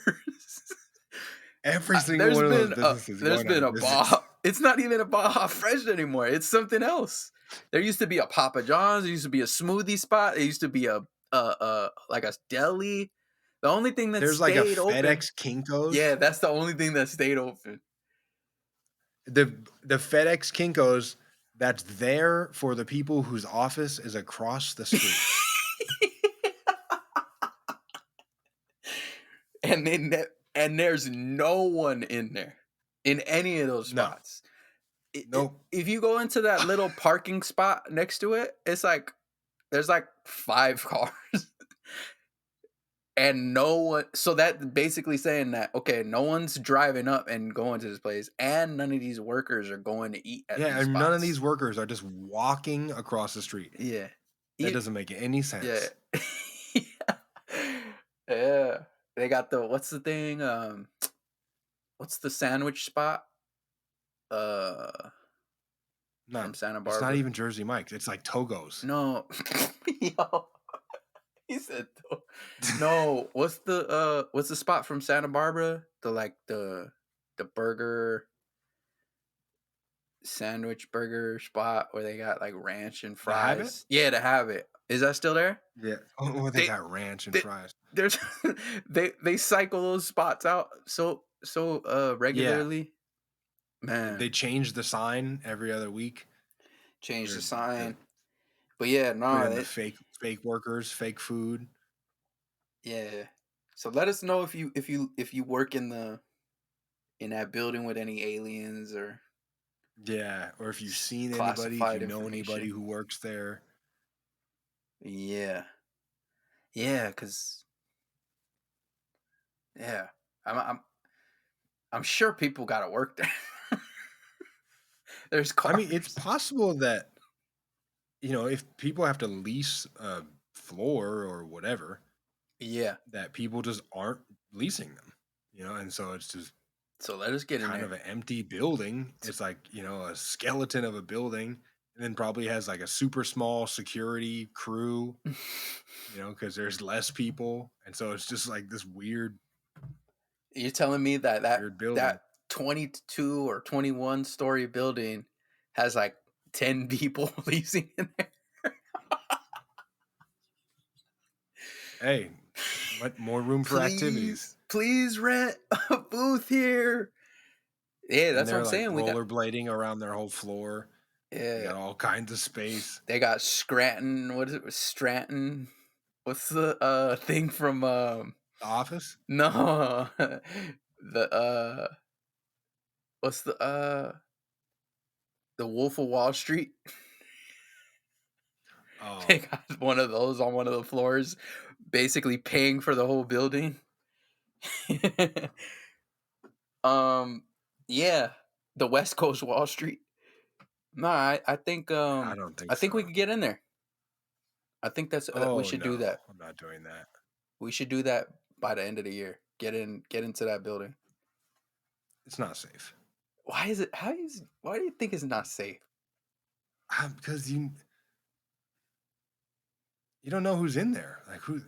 Every single There's one of those been a businesses there's going out been of a business. Baja. It's not even a Baja Fresh anymore. It's something else. There used to be a Papa John's. There used to be a smoothie spot. There used to be a like a deli. The only thing that There's like a stayed open. FedEx Kinko's. Yeah, that's the only thing that stayed open. The FedEx Kinko's that's there for the people whose office is across the street. And and there's no one in there in any of those No. spots. Nope. If you go into that little parking spot next to it, it's like there's like 5 cars. And no one, so that basically saying that, okay, no one's driving up and going to this place, and none of these workers are going to eat at Yeah, these and none of these spots. workers are just walking across the street. Yeah. That E- doesn't make any yeah. sense. Yeah. They got the, what's the thing? What's the sandwich spot? No, From Santa it's not Barbara. even Jersey Mike's. It's like Togo's. No. Yo. He said no. What's the spot from Santa Barbara? The burger sandwich burger spot where they got like ranch and The Habit? fries. Yeah, to have it. Is that still there? Yeah. Oh, they They, got ranch and they fries. there's they cycle those spots out so Yeah. regularly. They Man, change the sign every other week. change the Or the sign. But yeah, put no, in the fake workers, fake food. yeah. So let us know if you work in that building with any aliens or Yeah. Or if you've seen anybody, if you classified know anybody information. who works there. Yeah. Yeah, cuz yeah. I'm sure people got to work there. There's I mean, it's cars. possible that if people have to lease a floor or whatever, Yeah. that people just aren't leasing them, and so it's just So let us get in kind there. of an empty building. It's like, a skeleton of a building, and then probably has like a super small security crew, because there's less people. And so it's just like this weird, You're telling me that building. 22 or 21 story building has like 10 people leasing in there? Hey, what more room for activities? Please rent a booth here. Yeah, And that's what they're I'm like saying. rollerblading around their whole floor. They Yeah, got all kinds of space. they got Scranton. What is it? Stratton. What's the thing from The office? no the what's the Wolf of Wall Street? Oh, They got one of those on one of the floors, basically paying for the whole building. um, yeah, the West Coast Wall Street. No, I think I don't I think think we so. could get in there. I think we Oh, should do no, that. I'm not doing that. We should do that by the end of the year. Get into that building. It's not safe. Why do you think it's not safe? Because you don't know who's in there. Like, who,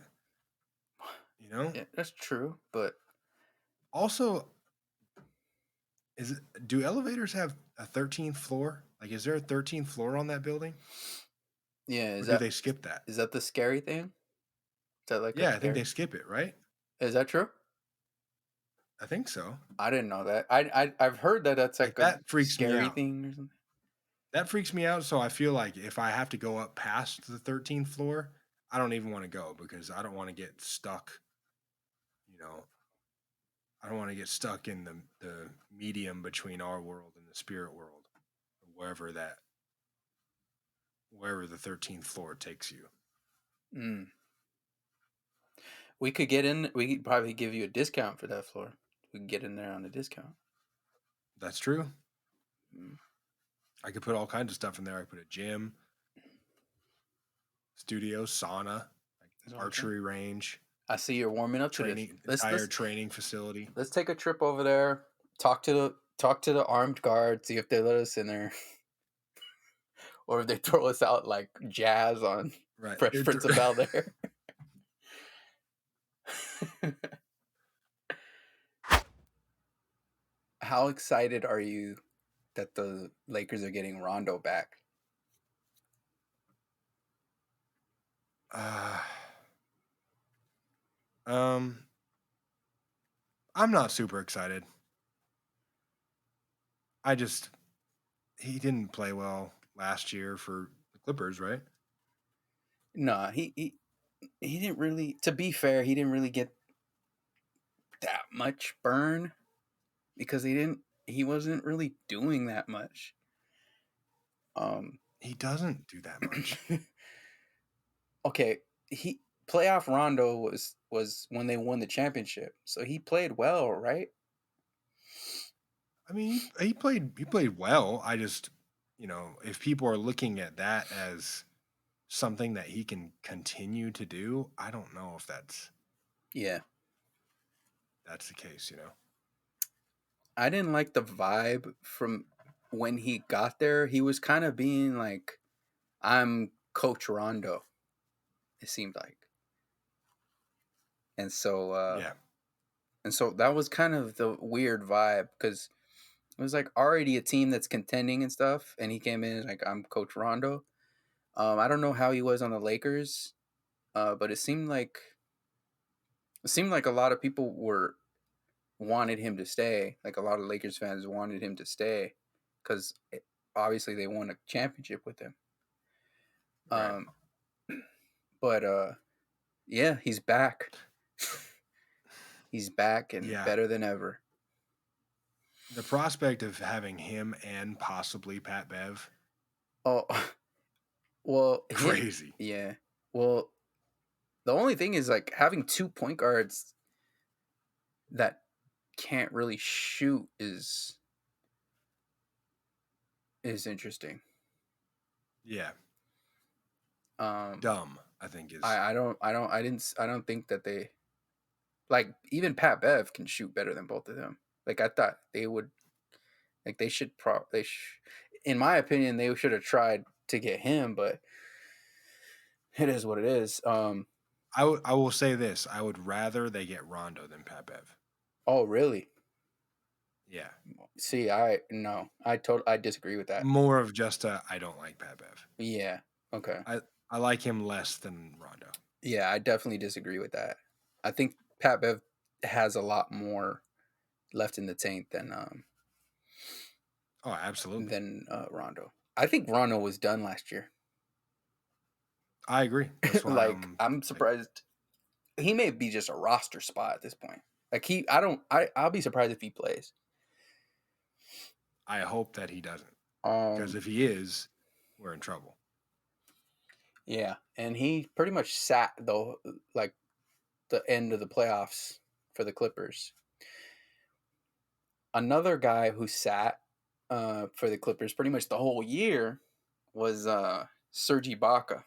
you know? Yeah, that's true, but Also, do elevators have a 13th floor? Like, is there a 13th floor on that building? yeah, Or do they skip that? is that the scary thing? Is that like a Yeah, I think scary? they skip it, right? Is that true? I think so. I didn't know that. I've heard that that's Like, like a that freaks me scary out. thing or something. That freaks me out. So I feel like if I have to go up past the 13th floor, I don't even want to go because I don't want to get stuck. You know, I don't want to get stuck in the medium between our world and the spirit world, wherever the 13th floor takes you. Mm. We could get in. We could probably give you a discount for that floor. We could get in there on a discount. That's true. Mm. I could put all kinds of stuff in there. I could put a gym, studio, sauna, like archery range, I see you're warming up to this. entire training facility. Let's take a trip over there. Talk to the armed guard. See if they let us in there, or if they throw us out like jazz on Right. Fresh Prince of Bel Air. How excited are you that the Lakers are getting Rondo back? I'm not super excited. He didn't play well last year for the Clippers, right? No, he didn't really. To be fair, he didn't really get that much burn because he wasn't really doing that much. He doesn't do that much. Okay, playoff Rondo was when they won the championship, so he played well, right? I mean, he played well. I just, if people are looking at that as something that he can continue to do, I don't know if that's the case, I didn't like the vibe from when he got there. He was kind of being like, I'm Coach Rondo, it seemed like. And so Yeah. and so that was kind of the weird vibe because it was like already a team that's contending and stuff, and he came in like, I'm Coach Rondo. I don't know how he was on the Lakers, but it seemed like a lot of people wanted him to stay. Like a lot of Lakers fans wanted him to stay because obviously they won a championship with him. Right. But yeah, he's back. He's back and better than ever. The prospect of having him and possibly Pat Bev. Oh, well, Crazy. Yeah. Well, the only thing is like having 2 point guards that can't really shoot is interesting. Yeah. Dumb, I think is. I don't think that they like even Pat Bev can shoot better than both of them. Like I thought they would, like they should in my opinion they should have tried to get him, but it is what it is. I will say this: I would rather they get Rondo than Pat Bev. Oh really? Yeah. See, I disagree with that. More of just I don't like Pat Bev. Yeah. Okay. I like him less than Rondo. Yeah, I definitely disagree with that. I think Pat Bev has a lot more left in the tank than absolutely. Rondo. I think Rondo was done last year. I agree. That's why like I'm surprised. He may be just a roster spot at this point. Like I'll be surprised if he plays. I hope that he doesn't. Because if he is, we're in trouble. Yeah, and he pretty much sat though, like the end of the playoffs for the Clippers. Another guy who sat for the Clippers pretty much the whole year was Serge Ibaka.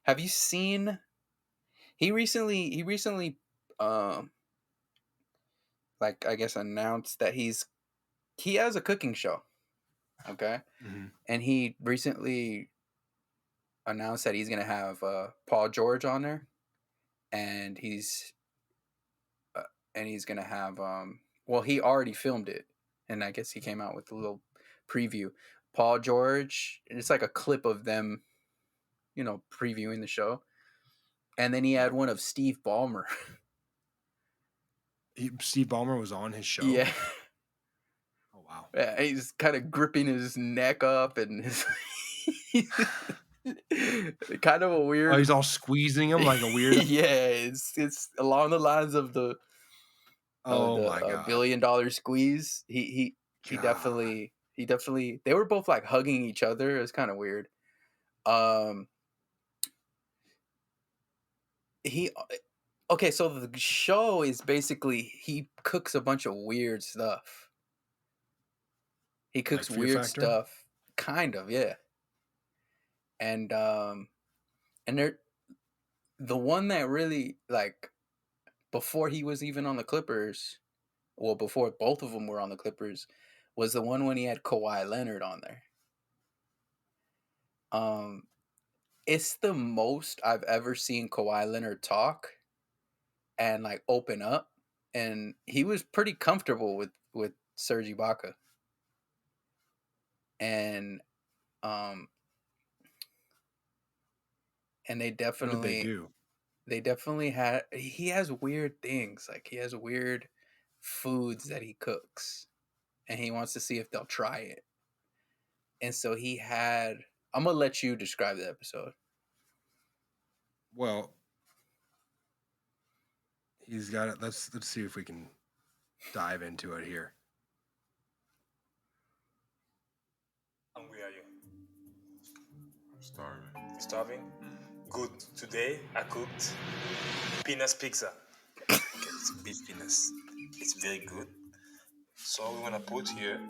Have you seen? He recently, like I guess announced that he has a cooking show. Okay, and he recently announced that he's gonna have Paul George on there, and he's gonna have well, he already filmed it, and I guess he came out with a little preview. Paul George, and it's like a clip of them, previewing the show, and then he had one of Steve Ballmer. Steve Ballmer was on his show. Yeah. Oh wow. Yeah, he's kind of gripping his neck up, and his kind of a weird. Oh, he's all squeezing him like a weird. Yeah, it's along the lines of the. Oh my God. $1 billion squeeze. He definitely they were both like hugging each other. It was kind of weird. Okay, so the show is basically he cooks a bunch of weird stuff. He cooks like Fear weird Factor? stuff, kind of, yeah. And they're the one that really like before he was even on the Clippers, well, before both of them were on the Clippers, was the one when he had Kawhi Leonard on there. It's the most I've ever seen Kawhi Leonard talk and like open up, and he was pretty comfortable with Serge Ibaka. And and they definitely what did they do? They definitely he has weird things, like he has weird foods that he cooks, and he wants to see if they'll try it. And so I'm gonna let you describe the episode. Well, he's got it. Let's see if we can dive into it here. Hungry are you? Starving. Starving? Good. Today I cooked peanuts pizza. Okay, it's beef peanuts. It's very good. So we're gonna put here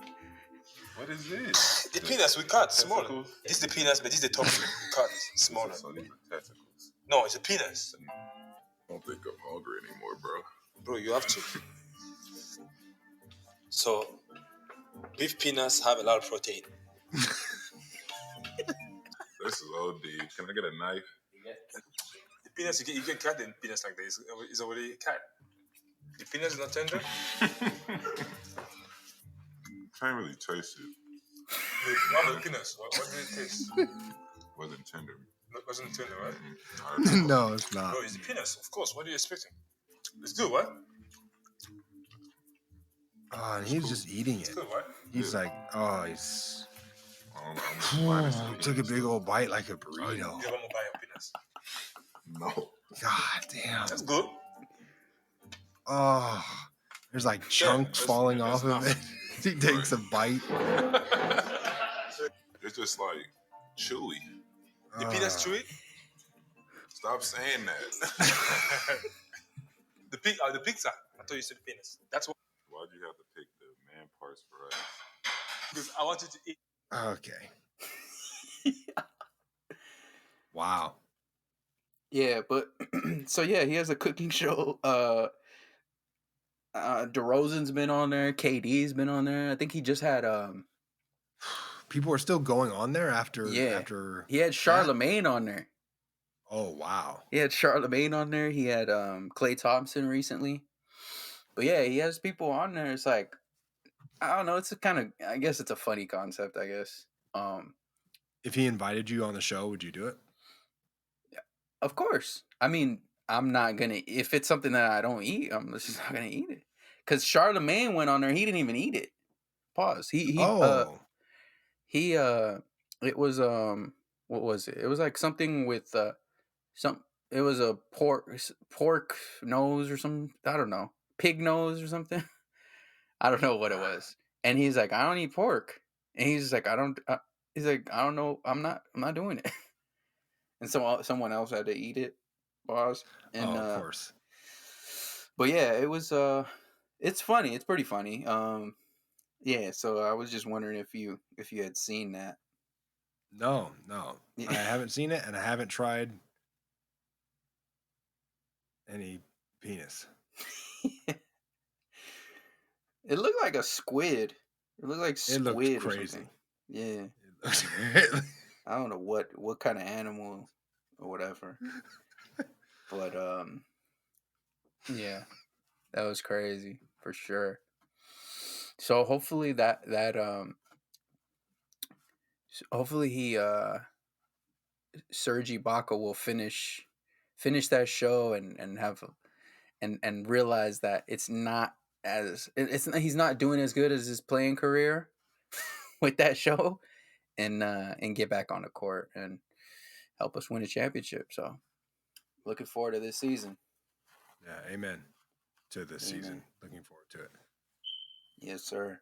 What is this? the peanuts we cut small. This is the peanuts, but this is the topping cut smaller. So these are testicles. No, it's the peanuts. I don't think I'm hungry anymore, bro. Bro, you have to. So beef peanuts have a lot of protein. This is OD. Can I get a knife? The peanuts you can cut the peanuts like this. It's already cut. The peanuts is not tender. Can't really taste it. The peanuts. What did it taste? Wasn't tender. Wasn't tender, right? No, it's not. Bro, it's the peanuts, of course. What are you expecting? It's good, what? Oh, and he's just eating it. It's good, what? He's like, he's. I'm Took a big old bite like a burrito. You have one more bite of peanuts. No. God damn. That's good. Oh, there's like chunks falling off of it. He takes a bite. It's just like chewy. The peanuts chewy? Stop saying that. The pizza. I thought you said peanuts. That's what. Why'd you have to pick the man parts for us? Because I wanted to eat. Okay. Wow. Yeah, but so yeah, he has a cooking show. DeRozan's been on there. KD's been on there. I think he just had People are still going on there yeah, after he had that? Charlemagne on there. Oh, wow. He had Charlemagne on there. He had Clay Thompson recently. But yeah, he has people on there. It's like I don't know. It's a kind of I guess it's a funny concept. I guess. If he invited you on the show, would you do it? Of course. I mean, I'm not gonna if it's something that I don't eat. I'm just not gonna eat it. Cause Charlemagne went on there. He didn't even eat it. Pause. Oh. He it was what was it? It was like something with some it was a pork nose or some I don't know. Pig nose or something. I don't know what it was. And he's like, I don't eat pork. And he's like, I don't he's like, I don't know. I'm not doing it. And someone else had to eat it, boss. And Oh, of course. but yeah, it was it's funny. It's pretty funny. Yeah, so I was just wondering if you had seen that. No. I haven't seen it, and I haven't tried any penis. It looked like a squid. It looked like It looked squid or crazy. something. Yeah. It looked I don't know what kind of animal or whatever. But yeah, that was crazy for sure. So hopefully hopefully he Serge Ibaka will finish that show and have and realize that it's not he's not doing as good as his playing career with that show and get back on the court and help us win a championship. So looking forward to this season. Yeah, amen to this Amen. season. Looking forward to it. Yes, sir.